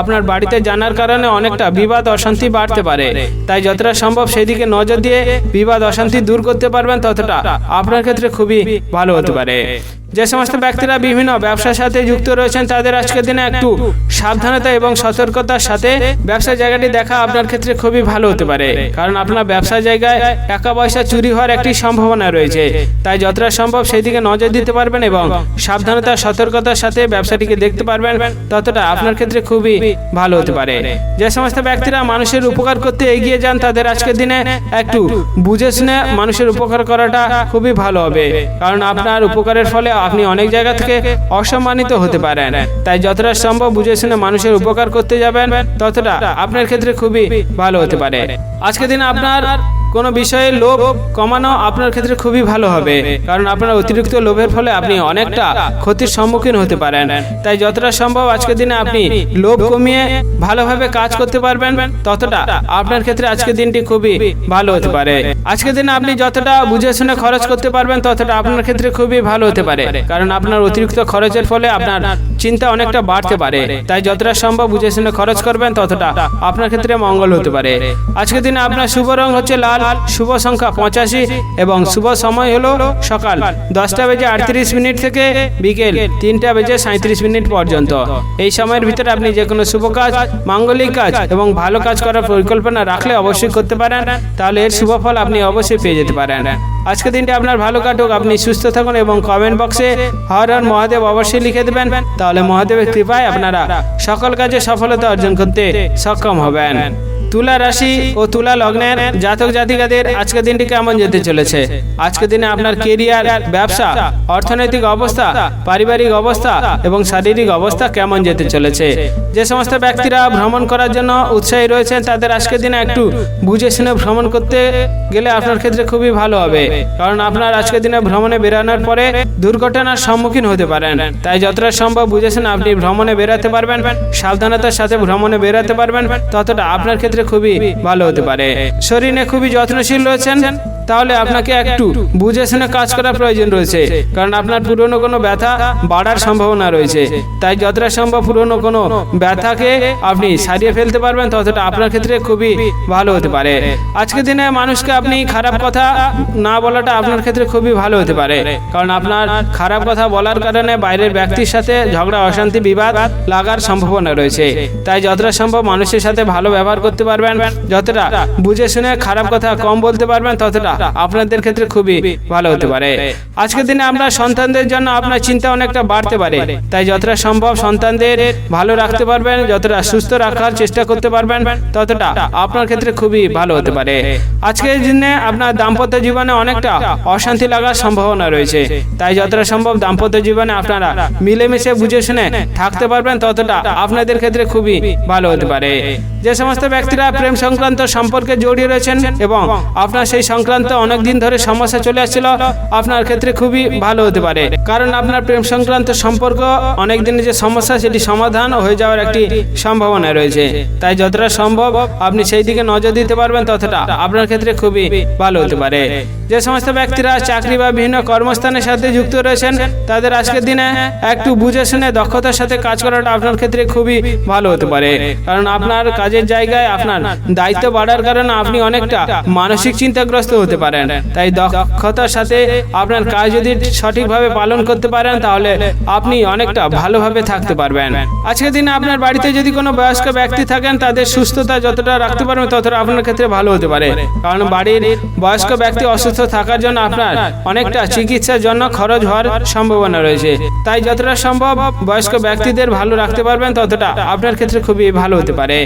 আপনার বাড়িতে জানার কারণে অনেকটা বিবাদ অশান্তি বাড়তে পারে, তাই যতটা সম্ভব সেই দিকে নজর দিয়ে বিবাদ অশান্তি দূর করতে পারবেন ততটা আপনার ক্ষেত্রে খুবই ভালো হতে পারে। যে সমস্ত ব্যক্তিরা বিভিন্ন ব্যবসার সাথে যুক্ত রয়েছেন তাদের আজকের দিনে একটু সাবধানতা এবং সতর্কতার সাথে ব্যবসা জায়গাটি দেখা আপনার ক্ষেত্রে খুবই ভালো হতে পারে, কারণ আপনার ব্যবসা জায়গায় টাকা পয়সা চুরি হওয়ার একটি সম্ভাবনা রয়েছে, তাই যতটা সম্ভব সেই দিকে নজর দিতে পারবেন এবং সাবধানতা সতর্কতার সাথে ব্যবসাটিকে দেখতে পারবেন ততটা আপনার ক্ষেত্রে খুবই ভালো হতে পারে। যে সমস্ত ব্যক্তিরা মানুষের উপকার করতে এগিয়ে যান তাদের আজকের দিনে একটু বুঝে শুনে মানুষের উপকার করাটা খুবই ভালো হবে, কারণ আপনার উপকারের ফলে আপনি অনেক জায়গা থেকে অসম্মানিত হতে পারেন, তাই যতটা সম্ভব বুঝে শুনে মানুষের উপকার করতে যাবেন ততটা আপনার ক্ষেত্রে খুবই ভালো হতে পারে। আজকের দিনে আপনার কোনো বিষয়ে লোভ কমানো আপনার ক্ষেত্রে খুবই ভালো হবে, কারণ আপনার অতিরিক্ত লোভের ফলে আপনি অনেকটা ক্ষতির সম্মুখীন হতে পারেন, তাই যতটা সম্ভব আজকের দিনে আপনি লোভ কমিয়ে ভালোভাবে কাজ করতে পারবেন ততটা আপনার ক্ষেত্রে আজকের দিনটি খুবই ভালো হতে পারে। আজকের দিনে আপনি যতটা বুঝে শুনে খরচ করতে পারবেন ততটা আপনার ক্ষেত্রে খুবই ভালো হতে পারে, কারণ আপনার অতিরিক্ত খরচের ফলে আপনার চিন্তা অনেকটা বাড়তে পারে, তাই যতটা সম্ভব বুঝে শুনে খরচ করবেন ততটা আপনার ক্ষেত্রে মঙ্গল হতে পারে। আজকের দিনে আপনার শুভ রং হচ্ছে লাল, শুভ সংখ্যা 85 এবং শুভ সময় হলো সকাল 10:38 থেকে বিকেল 3:37 পর্যন্ত। এই সময়ের ভিতরে আপনি যে কোনো শুভ কাজ, মাঙ্গলিক কাজ এবং ভালো কাজ করার পরিকল্পনা রাখলে অবশ্যই করতে পারেন, তাহলে এর শুভ ফল আপনি অবশ্যই পেয়ে যেতে পারেন। আজকের দিনটি আপনার ভালো কাটুক, আপনি সুস্থ থাকুন এবং কমেন্ট বক্সে হর হর মহাদেব অবশ্যই লিখে দেবেন, তাহলে মহাদেবের কৃপায় আপনারা সকল কাজে সফলতা অর্জন করতে সক্ষম হবেন। তুলা রাশি ও তুলা লগ্নের জাতক জাতিকাদের আজকের দিনটি কেমন যেতে চলেছে? আজকের দিনে আপনার কেরিয়ার, ব্যবসা, অর্থনৈতিক অবস্থা, পারিবারিক অবস্থা এবং শারীরিক অবস্থা কেমন যেতে চলেছে? যে সমস্ত ব্যক্তিরা ভ্রমণ করার জন্য উৎসাহী রয়েছেন তাদের আজকের দিনে একটু বুঝে শুনে ভ্রমণ করতে গেলে আপনার ক্ষেত্রে খুবই ভালো হবে, কারণ আপনার আজকের দিনে ভ্রমণে বেরানোর পরে দুর্ঘটনার সম্মুখীন হতে পারেন, তাই যতটা সম্ভব বুঝে শুনে আপনি ভ্রমণে বেরাতে পারবেন, সাবধানতার সাথে ভ্রমণে বেরাতে পারবেন ততটা আপনার ক্ষেত্রে খুবই ভালো হতে পারে। শরীর নিয়ে খুবই যত্নশীল রয়েছেন, তাহলে আপনাকে একটু বুঝে শুনে কাজ করার প্রয়োজন রয়েছে, কারণ আপনার পুরনো কোনো ব্যথা বাড়ার সম্ভাবনা রয়েছে, তাই যতটা সম্ভব পুরনো কোনো ব্যথাকে আপনি সারিয়ে ফেলতে পারবেন ততটা আপনার ক্ষেত্রে খুবই ভালো হতে পারে। আজকের দিনে মানুষকে আপনি খারাপ কথা না বলাটা আপনার ক্ষেত্রে খুবই ভালো হতে পারে, কারণ আপনার খারাপ কথা বলার কারণে বাইরের ব্যক্তির সাথে ঝগড়া, অশান্তি, বিবাদ লাগার সম্ভাবনা রয়েছে, তাই যতটা সম্ভব মানুষের সাথে ভালো ব্যবহার করতে পারবেন, যতটা বুঝে শুনে খারাপ কথা কম বলতে পারবেন ততটা আপনাদের ক্ষেত্রে খুবই ভালো হতে পারে। আজকের দিনে আপনার সন্তানদের জন্য আপনার চিন্তা অনেকটা বাড়তে পারে, তাই যতটা সম্ভব সন্তানদের ভালো রাখতে পারবেন, যতটা সুস্থ রাখার চেষ্টা করতে পারবেন ততটা আপনার ক্ষেত্রে খুবই ভালো হতে পারে। আজকের দিনে আপনার দাম্পত্য জীবনে অনেকটা অশান্তি লাগার সম্ভাবনা রয়েছে, তাই যতটা সম্ভব দাম্পত্য জীবনে আপনারা মিলেমিশে বুঝে শুনে থাকতে পারবেন ততটা আপনাদের ক্ষেত্রে খুবই ভালো হতে পারে। যে সমস্ত ব্যক্তিরা প্রেম সংক্রান্ত সম্পর্কে জড়িয়ে রয়েছেন এবং আপনার সেই সংক্রান্ত অনেক দিন ধরে সমস্যা চলে আসছিল, আপনার ক্ষেত্রে খুবই ভালো হতে পারে, কারণ আপনার প্রেম সংক্রান্ত সম্পর্ক অনেক দিনের যে সমস্যা সেটি সমাধান হয়ে যাওয়ার একটি সম্ভাবনা রয়েছে, তাই যতটা সম্ভব আপনি সেই দিকে নজর দিতে পারবেন ততটা আপনার ক্ষেত্রে খুবই ভালো হতে পারে। যে সমস্ত ব্যক্তিরা চাকরি বা বিভিন্ন কর্মস্থানের সাথে যুক্ত রয়েছেন তাদের আজকের দিনে একটু বুঝে শুনে দক্ষতার সাথে কাজ করাটা আপনার ক্ষেত্রে খুবই ভালো হতে পারে, কারণ আপনার কাজের জায়গায় আপনার দায়িত্ব বাড়ার কারণে আপনি অনেকটা মানসিক চিন্তাগ্রস্ত হতে পারেন, তাই দক্ষতার সাথে আপনার কাজ যদি সঠিকভাবে পালন করতে পারেন তাহলে আপনি অনেকটা ভালোভাবে থাকতে পারবেন। আজকের দিনে আপনার বাড়িতে যদি কোনো বয়স্ক ব্যক্তি থাকেন তাদের সুস্থতা যতটা রাখতে পারবেন ততটা আপনার ক্ষেত্রে ভালো হতে পারে, কারণ বাড়ির বয়স্ক ব্যক্তি অসুস্থ থাকার জন্য আপনার অনেকটা চিকিৎসার জন্য খরচ হওয়ার সম্ভাবনা রয়েছে, তাই যতটা সম্ভব বয়স্ক ব্যক্তিদের ভালো রাখতে পারবেন ততটা আপনার ক্ষেত্রে খুবই ভালো হতে পারে।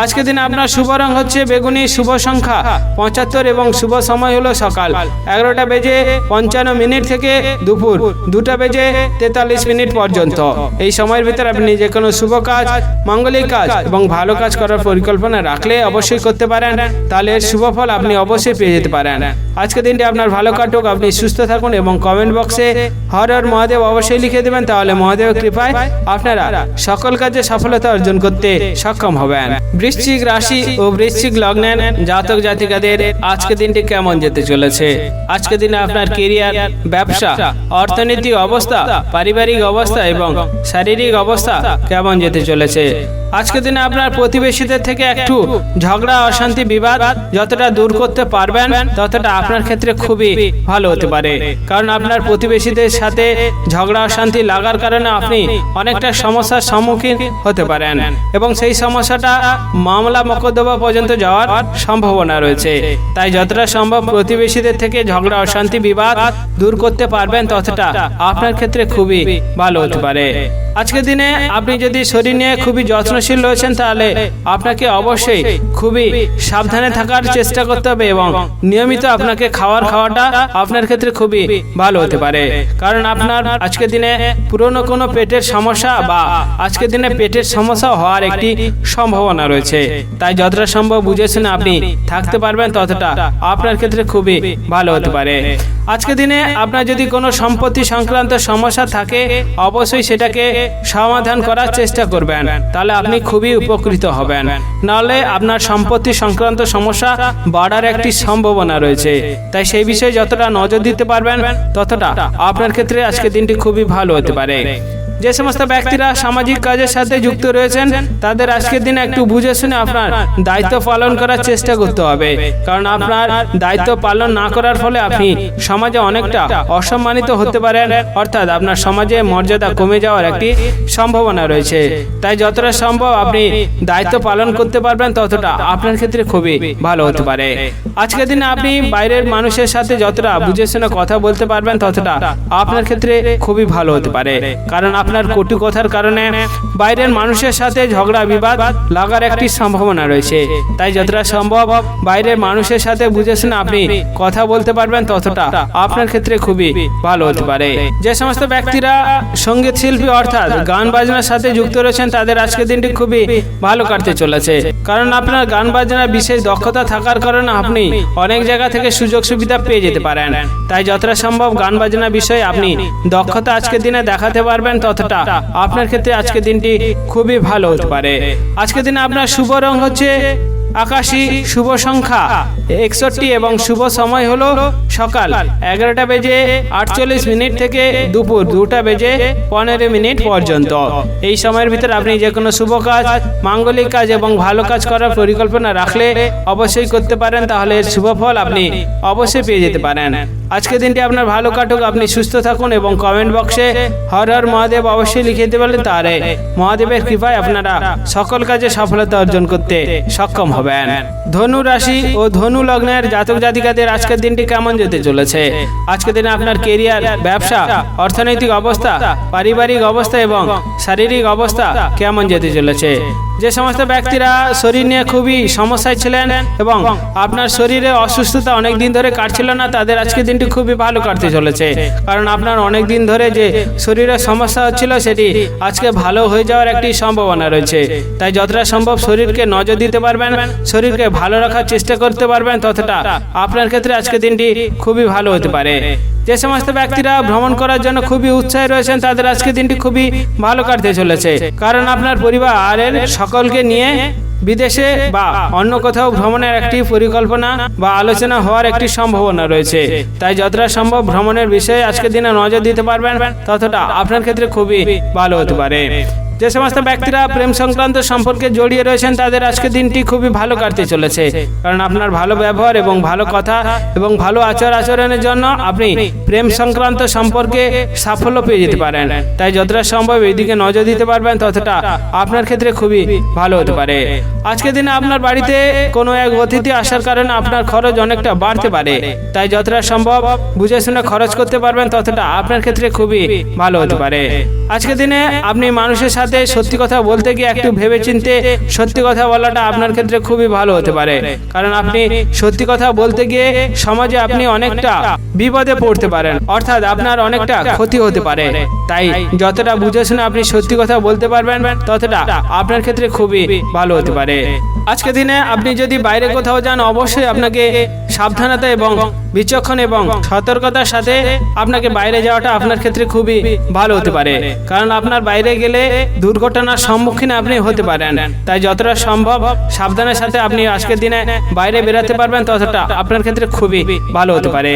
আজকের দিনে আপনার শুভ রং হচ্ছে বেগুনি, শুভ সংখ্যা 75 এবং শুভ সময় সময় হলো সকাল 11:55 থেকে দুপুর 2:43 পর্যন্ত। এই সময়ের ভিতরে আপনি যে কোনো শুভ কাজ, মাঙ্গলিক কাজ এবং ভালো কাজ করার পরিকল্পনা রাখলে অবশ্যই করতে পারেন, তাহলে এর শুভ ফল আপনি অবশ্যই পেয়ে যেতে পারেন। আজকের দিনটি আপনার ভালো কাটুক, আপনি সুস্থ থাকুন এবং কমেন্ট বক্সে হর হর মহাদেব অবশ্যই লিখে দেবেন, তাহলে মহাদেবের কৃপায় আপনারা সকল কাজে সফলতা অর্জন করতে সক্ষম হবেন। বৃশ্চিক রাশি ও বৃশ্চিক লগ্নের জাতক জাতিকাদের আজকের দিনটি কেমন যেতে চলেছে? আজকের দিনে আপনার কেরিয়ার, ব্যবসা, অর্থনৈতিক অবস্থা, পারিবারিক অবস্থা এবং শারীরিক অবস্থা কেমন যেতে চলেছে? আজকের দিনে আপনার প্রতিবেশীদের থেকে একটু ঝগড়া, অশান্তি, বিবাদ যতটা দূর করতে পারবেন ততটা আপনার ক্ষেত্রে খুবই ভালো হতে পারে। কারণ আপনার প্রতিবেশীদের সাথে ঝগড়া, অশান্তি লাগার কারণে আপনি অনেকটা সমস্যার সম্মুখীন হতে পারেন এবং সেই সমস্যাটা মামলা মোকদ্দমা পর্যন্ত যাওয়ার সম্ভাবনা রয়েছে। তাই যতটা সম্ভব প্রতিবেশীদের থেকে ঝগড়া, অশান্তি, বিবাদ দূর করতে পারবেন ততটা আপনার ক্ষেত্রে খুবই ভালো হতে পারে। আজকের দিনে আপনি যদি শরীর নিয়ে খুবই যত্নশীল রয়েছেন তাহলে আপনাকে অবশ্যই খুবই সাবধানে থাকার চেষ্টা করতে হবে এবং নিয়মিত আপনাকে খাওয়াটা আপনার ক্ষেত্রে খুবই ভালো হতে পারে। কারণ আপনার আজকের দিনে পুরনো কোনো পেটের সমস্যা বা আজকের দিনে পেটের সমস্যা হওয়ার একটি সম্ভাবনা রয়েছে। তাই যতটা সম্ভব বুঝে শুনে আপনি থাকতে পারবেন ততটা আপনার ক্ষেত্রে খুবই ভালো হতে পারে। আজকের দিনে আপনার যদি কোনো সম্পত্তি সংক্রান্ত সমস্যা থাকে অবশ্যই সেটাকে সমাধান করার চেষ্টা করবেন, তাহলে আপনি খুবই উপকৃত হবেন। নাহলে আপনার সম্পত্তি সংক্রান্ত সমস্যা বাড়ার একটি সম্ভাবনা রয়েছে। তাই সেই বিষয়ে যতটা নজর দিতে পারবেন ততটা আপনার ক্ষেত্রে আজকের দিনটি খুবই ভালো হতে পারে। যে সমস্ত ব্যক্তিরা সামাজিক কাজের সাথে যুক্ত রয়েছেন তাদের আজকের দিনে একটু বুঝে শুনে আপনার দায়িত্ব পালন করার চেষ্টা করতে হবে। কারণ আপনার দায়িত্ব পালন না করার ফলে আপনি সমাজে অনেকটা অসম্মানিত হতে পারেন, অর্থাৎ আপনার সমাজে মর্যাদা কমে যাওয়ার একটি সম্ভাবনা রয়েছে। তাই যতটা সম্ভব আপনি দায়িত্ব পালন করতে পারবেন ততটা আপনার ক্ষেত্রে খুবই ভালো হতে পারে। আজকের দিনে আপনি বাইরের মানুষের সাথে যতটা বুঝে শুনে কথা বলতে পারবেন ততটা আপনার ক্ষেত্রে খুবই ভালো হতে পারে। কারণ আপনার কটু কথার কারণে বাইরের মানুষের সাথে ঝগড়া, বিবাদ লাগার একটি সম্ভাবনা রয়েছে। তাই যতটা সম্ভব বাইরের মানুষের সাথে বুঝে শুনে আপনি কথা বলতে পারবেন ততটা আপনার ক্ষেত্রে খুবই ভালো হতে পারে। যে সমস্ত ব্যক্তিরা সঙ্গীত শিল্পী অর্থাৎ গান বাজনার সাথে যুক্ত রয়েছেন তাদের আজকের দিনটি খুবই ভালো কাটতে চলেছে। কারণ আপনার গান বাজনার বিশেষ দক্ষতা থাকার কারণে আপনি অনেক জায়গা থেকে সুযোগ সুবিধা পেয়ে যেতে পারেন। তাই যতটা সম্ভব গান বাজনা বিষয়ে আপনি দক্ষতা আজকের দিনে দেখাতে পারবেন ততটা আপনার ক্ষেত্রে আজকের দিনটি খুবই ভালো হতে পারে। আজকের দিনে আপনার শুভ রং হচ্ছে আকাশী, শুভ সংখ্যা 61 এবং শুভ সময় হলো সকাল 11:48 থেকে দুপুর 2:15 পর্যন্ত। এই সময়ের ভিতরে আপনি যে কোনো শুভ কাজ, মাঙ্গলিক কাজ এবং ভালো কাজ করার পরিকল্পনা রাখলে অবশ্যই করতে পারেন, তাহলে এর শুভ ফল আপনি অবশ্যই পেয়ে যেতে পারেন। আজকের দিনটি আপনার ভালো কাটুক, আপনি সুস্থ থাকুন এবং কমেন্ট বক্সে হর হর মহাদেব অবশ্যই লিখে দিতে পারলে তাহলে মহাদেবের কৃপায় আপনারা সকল কাজে সফলতা অর্জন করতে সক্ষম হবেন। ধনু রাশি ও ধনু লগ্নের জাতক জাতিকাদের আজকের দিনটি কেমন যেতে চলেছে? আজকের দিনে আপনার কেরিয়ার, ব্যবসা, অর্থনৈতিক অবস্থা, পারিবারিক অবস্থা এবং শারীরিক অবস্থা কেমন যেতে চলেছে? যে সমস্ত ব্যক্তিরা শরীর নিয়ে খুবই সমস্যায় ছিলেন এবং আপনার শরীরে অসুস্থতা অনেক দিন ধরে কাটছিল না তাদের আজকের দিনটি খুবই ভালো কাটতে চলেছে। কারণ আপনার অনেক দিন ধরে যে শরীরে সমস্যা হচ্ছিল সেটি আজকে ভালো হয়ে যাওয়ার একটি সম্ভাবনা রয়েছে। তাই যতটা সম্ভব শরীরকে নজর দিতে পারবেন, শরীরকে ভালো রাখার চেষ্টা করতে পারবেন ততটা আপনার ক্ষেত্রে আজকের দিনটি খুবই ভালো হতে পারে। যে সমস্ত ব্যক্তিরা ভ্রমণ করার জন্য খুবই উৎসাহী রয়েছেন তাদের আজকের দিনটি খুবই ভালো কাটতে চলেছে। কারণ আপনার পরিবারের সকলকে নিয়ে বিদেশে বা অন্য কোথাও ভ্রমণের একটি পরিকল্পনা বা আলোচনা হওয়ার একটি সম্ভাবনা রয়েছে। তাই যতটা সম্ভব ভ্রমণের বিষয়ে আজকের দিনে নজর দিতে পারবেন ততটা আপনার ক্ষেত্রে খুবই ভালো হতে পারে। যে সমস্ত ব্যক্তিরা প্রেম সংক্রান্ত সম্পর্কে জড়িয়ে রয়েছেন তাদের আজকের দিনটি খুবই ভালো কাটতে চলেছে। কারণ আপনার ভালো ব্যবহার এবং ভালো কথা এবং ভালো আচরণের জন্য আপনি প্রেম সংক্রান্ত সম্পর্কে সাফল্য পেয়ে যেতে পারেন। তাই যতটা সম্ভব এইদিকে নজর দিতে পারবেন ততটা আপনার ক্ষেত্রে খুবই ভালো হতে পারে। আজকের দিনে আপনার বাড়িতে কোনো এক অতিথি আসার কারণে আপনার খরচ অনেকটা বাড়তে পারে, তাই যতটা সম্ভব বুঝে শুনে খরচ করতে পারবেন ততটা আপনার ক্ষেত্রে খুবই ভালো হতে পারে। আজকের দিনে আপনি মানুষের সাথে সত্যি কথা বলতে গিয়ে একটু ভেবেচিন্তে সত্যি কথা বলাটা আপনার ক্ষেত্রে খুবই ভালো হতে পারে, কারণ আপনি সত্যি কথা বলতে গিয়ে সমাজে আপনি অনেকটা বিপদে পড়তে পারেন, অর্থাৎ আপনার অনেকটা ক্ষতি হতে পারে। তাই যতটা বুঝে শুনে আপনি সত্যি কথা বলতে পারবেন ততটা আপনার ক্ষেত্রে খুবই ভালো হতে পারে। আজকের দিনে আপনি যদি বাইরে কোথাও যান অবশ্যই আপনাকে সাবধানতা এবং বিচক্ষণ এবং সতর্কতার সাথে আপনাকে বাইরে যাওয়াটা আপনার ক্ষেত্রে খুবই ভালো হতে পারে, কারণ আপনার বাইরে গেলে দুর্ঘটনার সম্মুখীন আপনি হতে পারেন। তাই যতটা সম্ভব সাবধানের সাথে আপনি আজকের দিনে বাইরে বেরোতে পারবেন ততটা আপনার ক্ষেত্রে খুবই ভালো হতে পারে।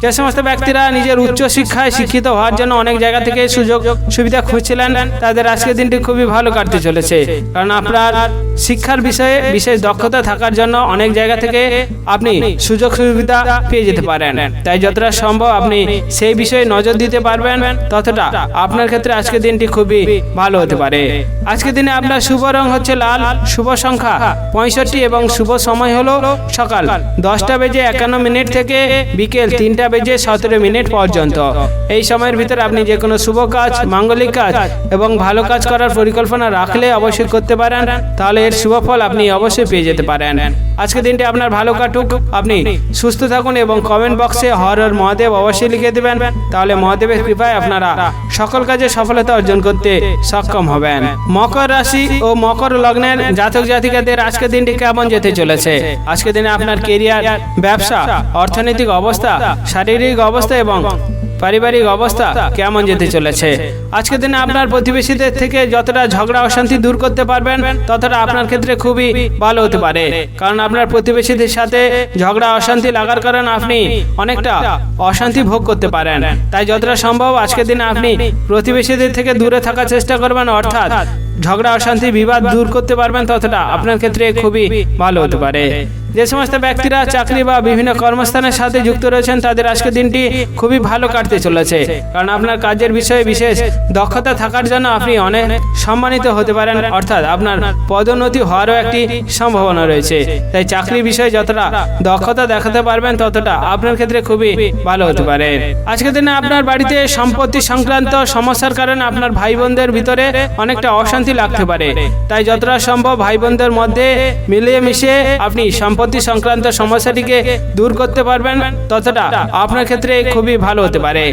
যে সমস্ত ব্যক্তিরা নিজের উচ্চ শিক্ষায় শিক্ষিত হওয়ার জন্য অনেক জায়গা থেকে সুযোগ সুবিধা খুঁজছিলেন তাদের আজকের দিনটি খুবই ভালো কাটতে চলেছে, কারণ আপনার শিক্ষার বিষয়ে বিশেষ দক্ষতা থাকার জন্য অনেক জায়গা থেকে আপনি সুযোগ সুবিধা পেয়ে যেতে পারেন। তাই যতটা সম্ভব আপনি সেই বিষয়ে নজর দিতে পারবেন ততটা আপনার ক্ষেত্রে আজকের দিনটি খুবই ভালো হতে পারে। আজকের দিনে আপনার শুভ রং হচ্ছে লাল, শুভ সংখ্যা 65 এবং শুভ সময় হলো সকাল 10:51 থেকে বিকেল 3:17 পর্যন্ত। এই সময়ের ভিতরে আপনি যে কোনো শুভ কাজ, মাঙ্গলিক কাজ এবং ভালো কাজ করার পরিকল্পনা রাখলে অবশ্যই করতে পারেন, তাহলে এর শুভ ফল আপনি অবশ্যই পেয়ে যেতে পারেন। আজকের দিনটি আপনার ভালো কাটুক, আপনি সুস্থ থাকুন এবং কমেন্ট বক্সে হর হর মহাদেব অবশ্যই লিখে দেবেন, তাহলে মহাদেবের কৃপায় আপনারা সকল কাজে সফলতা অর্জন করতে সক্ষম হবেন। মকর রাশি ও মকর লগ্নের জাতক জাতিকাদের আজকের দিনটি কেমন যেতে চলেছে? আজকের দিনে আপনার কেরিয়ার, ব্যবসা, অর্থনৈতিক অবস্থা, শারীরিক অবস্থা এবং পারিবারিক অবস্থা কেমন যেতে চলেছে? আজকের দিনে আপনার প্রতিবেশীদের থেকে যতটা ঝগড়া অশান্তি দূর করতে পারবেন ততটা আপনার ক্ষেত্রে খুবই ভালো হতে পারে, কারণ আপনার প্রতিবেশীদের সাথে ঝগড়া অশান্তি লাগার কারণে আপনি অনেকটা অশান্তি ভোগ করতে পারেন। তাই যতটা সম্ভব আজকের দিনে আপনি প্রতিবেশীদের থেকে দূরে থাকার চেষ্টা করবেন, অর্থাৎ ঝগড়া অশান্তি বিবাদ দূর করতে পারবেন ততটা আপনার ক্ষেত্রে খুবই ভালো হতে পারে। যে সমস্ত ব্যক্তিরা চাকরি বা বিভিন্ন কর্মস্থানের সাথে যুক্ত রয়েছেন তাদের আজকের দিনটি খুবই ভালো কাটতে চলেছে, কারণ আপনার কাজের বিষয়ে বিশেষ দক্ষতা থাকার জন্য আপনি অনেক সম্মানিত হতে পারেন, অর্থাৎ আপনার পদোন্নতি হওয়ারও একটি সম্ভাবনা রয়েছে। তাই চাকরির বিষয়ে যতটা দক্ষতা দেখাতে পারবেন ততটা আপনার ক্ষেত্রে খুবই ভালো হতে পারে। আজকের দিনে আপনার বাড়িতে সম্পত্তি সংক্রান্ত সমস্যার কারণে আপনার ভাই বোনদের ভিতরে অনেকটা অশান্তি লাগতে পারে, তাই যতটা সম্ভব ভাই বোনদের মধ্যে মিলিয়ে মিশিয়ে আপনি সম্পত্তি সংক্রান্ত সমস্যাটিকে দূর করতে পারবেন ততটা আপনার ক্ষেত্রে খুবই ভালো হতে পারে।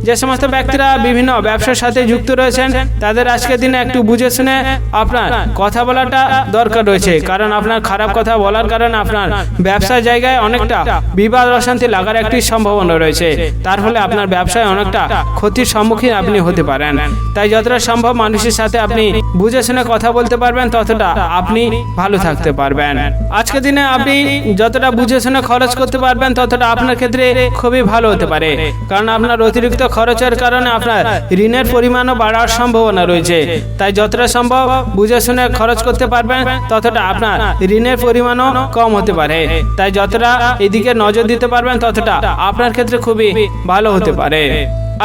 যে সমস্ত ব্যক্তিরা বিভিন্ন ব্যবসার সাথে যুক্ত রয়েছেন তাদের আজকের দিনে একটু বুঝে শুনে আপনার কথা বলাটা দরকার রয়েছে, কারণ আপনার খারাপ কথা বলার কারণে আপনার ব্যবসার জায়গায় অনেকটা বিবাদ অশান্তি লাগার একটি সম্ভাবনা রয়েছে, তার ফলে আপনার ব্যবসায় অনেকটা ক্ষতির সম্মুখীন আপনি হতে পারেন। তাই যতটা সম্ভব মানুষের সাথে আপনি বুঝে শুনে কথা বলতে পারবেন ততটা আপনি ভালো থাকতে পারবেন। আজকের দিনে আপনি যতটা বুঝে শুনে খরচ করতে পারবেন ততটা আপনার ক্ষেত্রে খুবই ভালো হতে পারে, কারণ আপনার অতিরিক্ত খরচের কারণে আপনার ঋণের পরিমাণও বাড়ার সম্ভাবনা রয়েছে। তাই যতটা সম্ভব বুঝে শুনে খরচ করতে পারবেন ততটা আপনার ঋণের পরিমাণও কম হতে পারে। তাই যতটা এদিকে নজর দিতে পারবেন ততটা আপনার ক্ষেত্রে খুবই ভালো হতে পারে।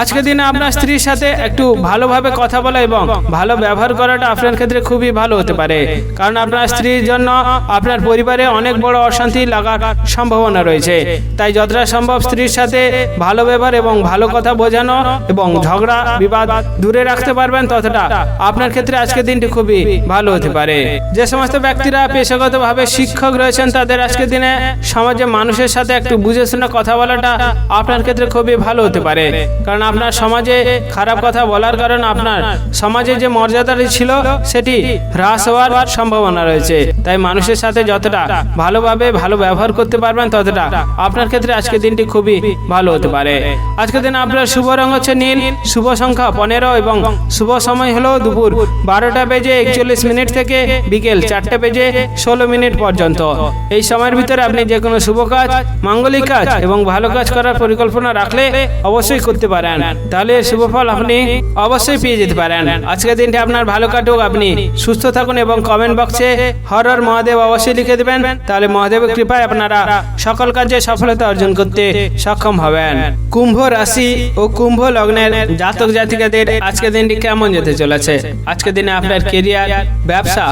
আজকের দিনে আপনার স্ত্রীর সাথে একটু ভালোভাবে কথা বলা এবং ভালো ব্যবহার করাটা আপনার ক্ষেত্রে খুবই ভালো হতে পারে, কারণ আপনার স্ত্রীর জন্য আপনার পরিবারে অনেক বড় অশান্তি লাগার সম্ভাবনা রয়েছে। তাই যতটা সম্ভব স্ত্রীর সাথে ভালো ব্যবহার এবং ভালো কথা বোঝানো এবং ঝগড়া বিবাদ দূরে রাখতে পারবেন ততটা আপনার ক্ষেত্রে আজকের দিনটি খুবই ভালো হতে পারে। যে সমস্ত ব্যক্তিরা পেশাগতভাবে শিক্ষক রয়েছেন তাদের আজকের দিনে সমাজে মানুষের সাথে একটু বুঝে শুনে কথা বলাটা আপনার ক্ষেত্রে খুবই ভালো হতে পারে, কারণ আপনার সমাজে খারাপ কথা বলার কারণে আপনার সমাজে যে মর্যাদাটি ছিল সেটি হ্রাস হওয়ার সম্ভাবনা রয়েছে। তাই মানুষের সাথে যতটা ভালোভাবে ভালো ব্যবহার করতে পারবেন ততটা আপনার ক্ষেত্রে আজকের দিনটি খুবই ভালো হতে পারে। আজকের দিনে আপনার শুভ রং হচ্ছে নীল, শুভ সংখ্যা 15 এবং শুভ সময় হলো দুপুর 12:41 থেকে বিকেল 4:16 পর্যন্ত। এই সময়ের ভিতরে আপনি যে কোনো শুভ কাজ, মাঙ্গলিক কাজ এবং ভালো কাজ করার পরিকল্পনা রাখলে অবশ্যই করতে পারেন, পারেন, তাহলে শুভ ফল আপনি অবশ্যই পেয়ে যেতে পারেন। আজকের দিনটি আপনার ভালো কাটুক, আপনি সুস্থ থাকুন এবং কমেন্ট বক্সে হর হর মহাদেব অবশ্যই লিখে দেবেন, তাহলে মহাদেবের কৃপায় আপনারা সকল কাজে সফলতা অর্জন করতে সক্ষম হবেন। কুম্ভ রাশি ও কুম্ভ লগ্নের জাতক জাতিকাদের আজকের দিনটি কেমন যেতে চলেছে? আজকের দিনে আপনার কেরিয়ার, ব্যবসা,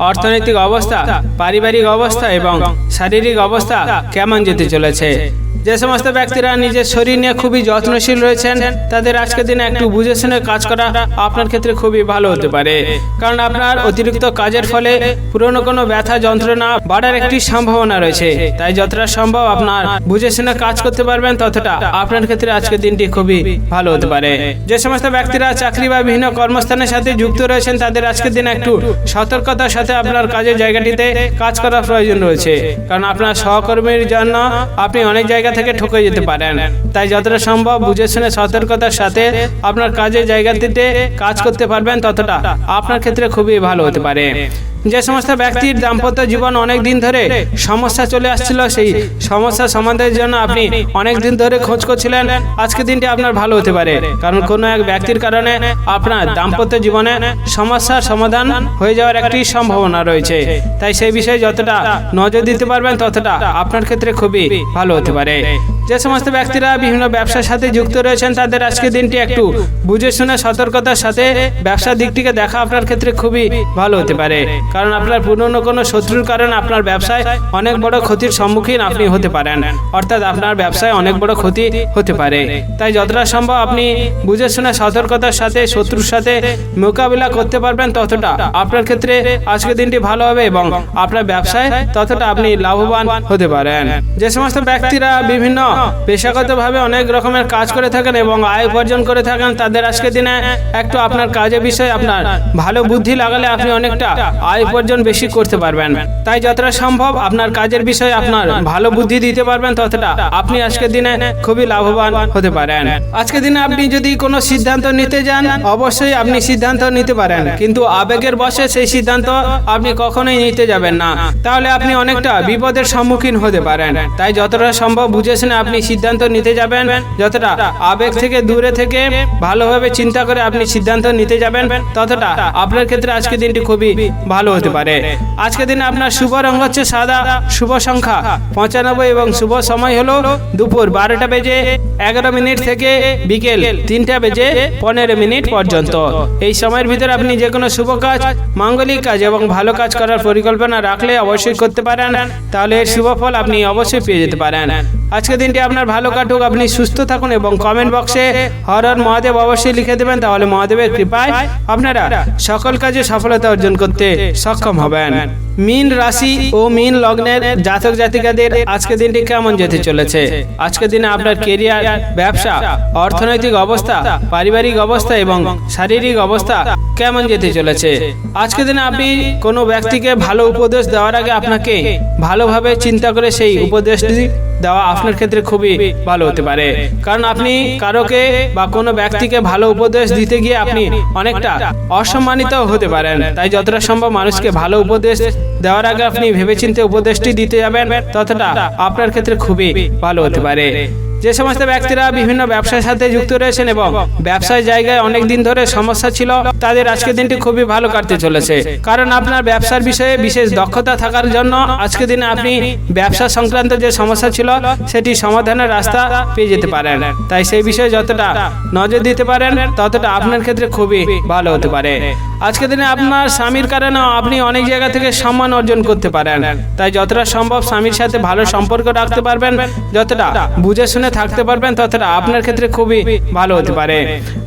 অর্থনৈতিক অবস্থা, পারিবারিক অবস্থা এবং শারীরিক অবস্থা কেমন যেতে চলেছে? যে সমস্ত ব্যক্তিরা নিজের শরীর নিয়ে খুবই যত্নশীল রয়েছেন তাদের আজকের দিনে একটু বুঝে শুনে কাজ করা আপনার ক্ষেত্রে খুবই ভালো হতে পারে, কারণ আপনার অতিরিক্ত কাজের ফলে পুরনো কোনো ব্যথা যন্ত্রণা বাড়ার একটি সম্ভাবনা রয়েছে। তাই যতটা সম্ভব আপনার বুঝে শুনে কাজ করতে পারবেন ততটা আপনার ক্ষেত্রে আজকের দিনটি খুবই ভালো হতে পারে। যে সমস্ত ব্যক্তিরা চাকরি বা বিভিন্ন কর্মস্থানের সাথে যুক্ত রয়েছেন তাদের আজকের দিনে একটু সতর্কতার সাথে আপনার কাজের জায়গাটিতে কাজ করার প্রয়োজন রয়েছে, কারণ আপনার সহকর্মীর জন্য আপনি অনেক জায়গা থেকে ঠকে যেতে পারেন। তাই যতটা সম্ভব বুঝে শুনে সতর্কতার সাথে আপনার কাজের জায়গাটিতে কাজ করতে পারবেন ততটা আপনার ক্ষেত্রে খুবই ভালো হতে পারে। যে সমস্ত ব্যক্তির দাম্পত্য জীবন অনেক দিন ধরে সমস্যা চলে আসছিল, সেই সমস্যা সমাধানের জন্য আপনি অনেক দিন ধরে খোঁজ করছিলেন, আজকের দিনটি আপনার ভালো হতে পারে, কারণ কোনো এক ব্যক্তির কারণে আপনার দাম্পত্য জীবনে সমস্যার সমাধান হয়ে যাওয়ার একটি সম্ভাবনা রয়েছে। তাই সেই বিষয়ে যতটা নজর দিতে পারবেন ততটা আপনার ক্ষেত্রে খুবই ভালো হতে পারে। যে সমস্ত ব্যক্তিরা বিভিন্ন ব্যবসার সাথে যুক্ত রয়েছেন তাদের আজকের দিনটি একটু বুঝে শুনে সতর্কতার সাথে ব্যবসার দিকটিকে দেখা আপনার ক্ষেত্রে খুবই ভালো হতে পারে, কারণ আপনার পুরনো কোনো শত্রুর কারণে আপনার ব্যবসায় অনেক বড় ক্ষতির সম্মুখীন আপনি হতে পারেন, অর্থাৎ আপনার ব্যবসায় অনেক বড় ক্ষতি হতে পারে। তাই যতটা সম্ভব আপনি বুঝে শুনে সতর্কতার সাথে শত্রুর সাথে মোকাবিলা করতে পারবেন ততটা আপনার ক্ষেত্রে আজকের দিনটি ভালো হবে এবং আপনার ব্যবসায় ততটা আপনি লাভবান হতে পারেন। যে সমস্ত ব্যক্তিরা বিভিন্ন পেশাগতভাবে অনেক রকমের কাজ করে থাকেন এবং আয় উপার্জন করে থাকেন তাদের আজকের দিনে একটু আপনার কাজের বিষয়ে আপনার ভালো বুদ্ধি লাগালে আপনি অনেকটা আয় উপার্জন বেশি করতে পারবেন। তাই যতটা সম্ভব আপনার কাজের বিষয়ে আপনার ভালো বুদ্ধি দিতে পারবেন ততটা আপনি আজকের দিনে খুবই লাভবান হতে পারেন। আজকের দিনে আপনি যদি কোনো সিদ্ধান্ত নিতে যান অবশ্যই আপনি সিদ্ধান্ত নিতে পারেন, কিন্তু আবেগের বশে সেই সিদ্ধান্ত আপনি কখনোই নিতে যাবেন না, তাহলে আপনি অনেকটা বিপদের সম্মুখীন হতে পারেন। তাই যতটা সম্ভব বুঝে শুনে আপনি সিদ্ধান্ত নিতে যাবেন, যতটা আবেগ থেকে দূরে থেকে ভালোভাবে চিন্তা করে আপনি সিদ্ধান্ত নিতে যাবেন ততটা আপনার ক্ষেত্রে আজকের দিনটি খুবই ভালো হতে পারে। আজকের দিনে আপনার শুভ রং হচ্ছে সাদা, শুভ সংখ্যা 95 এবং শুভ সময় হলো দুপুর 12টা বেজে 11 মিনিট থেকে বিকেল 3টা বেজে 15 মিনিট পর্যন্ত। এই সময়ের ভিতরে আপনি যে কোনো শুভ কাজ, মাঙ্গলিক কাজ এবং ভালো কাজ করার পরিকল্পনা রাখলে অবশ্যই করতে পারেন, তাহলে এর শুভ ফল আপনি অবশ্যই পেয়ে যেতে পারেন। আজকের দিনটি আপনার ভালো কাটুক, আপনি সুস্থ থাকুন এবং কমেন্ট বক্সে হর হর মহাদেব অবশ্যই লিখে দেবেন, তাহলে মহাদেবের কৃপায় আপনারা সকল কাজে সফলতা অর্জন করতে সক্ষম হবেন। মীন রাশি ও মীন লগ্নের জাতক জাতিকাদের আজকের দিনটি কেমন যেতে চলেছে? আজকের দিনে আপনার কেরিয়ার, ব্যবসা, অর্থনৈতিক অবস্থা, পারিবারিক অবস্থা এবং শারীরিক অবস্থা কেমন যেতে চলেছে? আজকের দিনে আপনি কোনো ব্যক্তিকে ভালো উপদেশ দেওয়ার আগে আপনাকে ভালোভাবে চিন্তা করে সেই উপদেশটি দেওয়া আপনার ক্ষেত্রে খুবই ভালো হতে পারে, কারণ আপনি কারোকে বা কোনো ব্যক্তিকে ভালো উপদেশ দিতে গিয়ে আপনি অনেকটা অসম্মানিত হতে পারেন। তাই যতটা সম্ভব মানুষকে ভালো উপদেশ দেওয়ার আগে আপনি ভেবেচিন্তে উপদেশটি দিতে যাবেন ততটা আপনার ক্ষেত্রে খুবই ভালো হতে পারে। যে সমস্ত ব্যক্তিরা বিভিন্ন ব্যবসার সাথে যুক্ত রয়েছেন এবং ব্যবসার জায়গায় অনেক দিন ধরে সমস্যা ছিল তাদের আজকের দিনটি খুবই ভালো কাটতে চলেছে, কারণ আপনার ব্যবসার বিষয়ে বিশেষ দক্ষতা থাকার জন্য আজকের দিনে আপনি ব্যবসা সংক্রান্ত যে সমস্যা ছিল সেটি সমাধানের রাস্তা পেয়ে যেতে পারেন। তাই সেই বিষয়ে যতটা নজর দিতে পারেন ততটা আপনার ক্ষেত্রে খুবই ভালো হতে পারে। আজকের দিনে আপনার স্বামীর কারণে আপনি অনেক জায়গা থেকে সম্মান অর্জন করতে পারেন, তাই যতটা সম্ভব স্বামীর সাথে ভালো সম্পর্ক রাখতে পারবেন, যতটা বুঝে শুনে থাকতে পারবেন ততটা আপনার ক্ষেত্রে খুবই ভালো হতে পারে।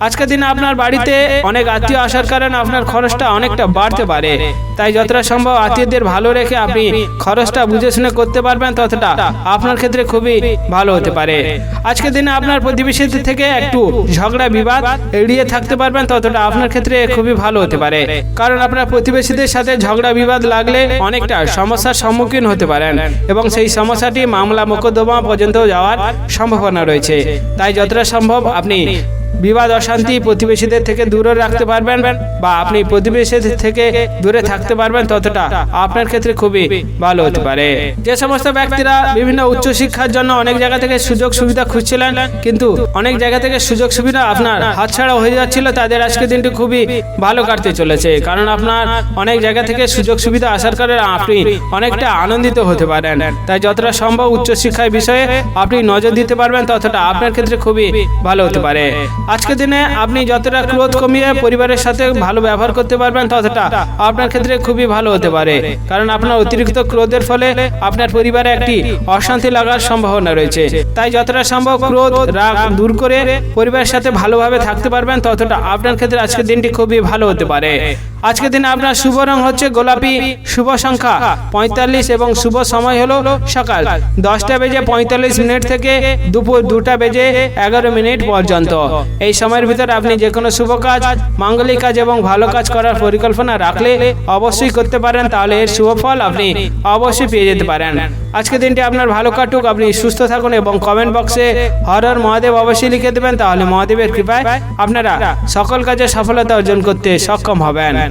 আজকের দিনে আপনার বাড়িতে অনেক আত্মীয় আসার কারণে আপনার খরচটা অনেকটা বাড়তে পারে, তাই যতটা সম্ভব আত্মীয়দের ভালো রেখে আপনি খরচটা বুঝে শুনে করতে পারবেন ততটা আপনার ক্ষেত্রে খুবই ভালো হতে পারে। আজকের দিনে আপনার প্রতিবেশীদের থেকে একটু ঝগড়া বিবাদ এড়িয়ে থাকতে পারবেন ততটা আপনার ক্ষেত্রে খুবই ভালো হতে পারে, কারণ আপনার প্রতিবেশীদের সাথে ঝগড়া বিবাদ লাগলে অনেকটা সমস্যার সম্মুখীন হতে পারেন এবং সেই সমস্যাটি মামলা মোকদ্দমা পর্যন্ত যাওয়ার সম্ভাবনা রয়েছে। তাই যতটা সম্ভব আপনি বিবাদ অশান্তি প্রতিবেশীদের থেকে দূরে রাখতে পারবেন বা আপনি প্রতিবেশীদের থেকে দূরে থাকতে পারবেন, ততটা আপনার ক্ষেত্রে খুবই ভালো হতে পারে। যে সমস্ত ব্যক্তিরা বিভিন্ন উচ্চশিক্ষার জন্য অনেক জায়গা থেকে সুযোগ সুবিধা খুঁজছিলেন, কিন্তু অনেক জায়গা থেকে সুযোগ সুবিধা আপনার হাতছাড়া হয়ে যাচ্ছিল, তাদের আজকের দিনটি খুবই ভালো কাটতে চলেছে। কারণ আপনার অনেক জায়গা থেকে সুযোগ সুবিধা আসার কারণে আপনি অনেকটা আনন্দিত হতে পারেন। তাই যতটা সম্ভব উচ্চশিক্ষার বিষয়ে আপনি নজর দিতে পারবেন, ততটা আপনার ক্ষেত্রে খুবই ভালো হতে পারে। আজকের দিনে আপনি যতটা ক্রোধ কমিয়ে পরিবারের সাথে ভালো ব্যবহার করতে পারবেন, ততটা আপনার ক্ষেত্রে খুবই ভালো হতে পারে। কারণ আপনার অতিরিক্ত ক্রোধের ফলে আপনার পরিবারে একটি অশান্তি লাগার সম্ভাবনা রয়েছে। তাই যতটা সম্ভব ক্রোধ রাগ দূর করে পরিবারের সাথে ভালোভাবে থাকতে পারবেন, ততটা আপনার ক্ষেত্রে আজকের দিনটি খুবই ভালো হতে পারে। আজকের দিনে আপনার শুভ রং হচ্ছে গোলাপি, শুভ সংখ্যা 45 এবং শুভ সময় হলো সকাল 10:45 থেকে দুপুর 2:11 পর্যন্ত। এই সময়ের ভিতরে আপনি যে কোনো শুভ কাজ, মাঙ্গলিক কাজ এবং ভালো কাজ করার পরিকল্পনা রাখলে অবশ্যই করতে পারেন, তাহলে এর শুভ ফল আপনি অবশ্যই পেয়ে যেতে পারেন। আজকের দিনটি আপনার ভালো কাটুক, আপনি সুস্থ থাকুন এবং কমেন্ট বক্সে হর হর মহাদেব অবশ্যই লিখে দেবেন, তাহলে মহাদেবের কৃপায় আপনারা সকল কাজে সফলতা অর্জন করতে সক্ষম হবেন।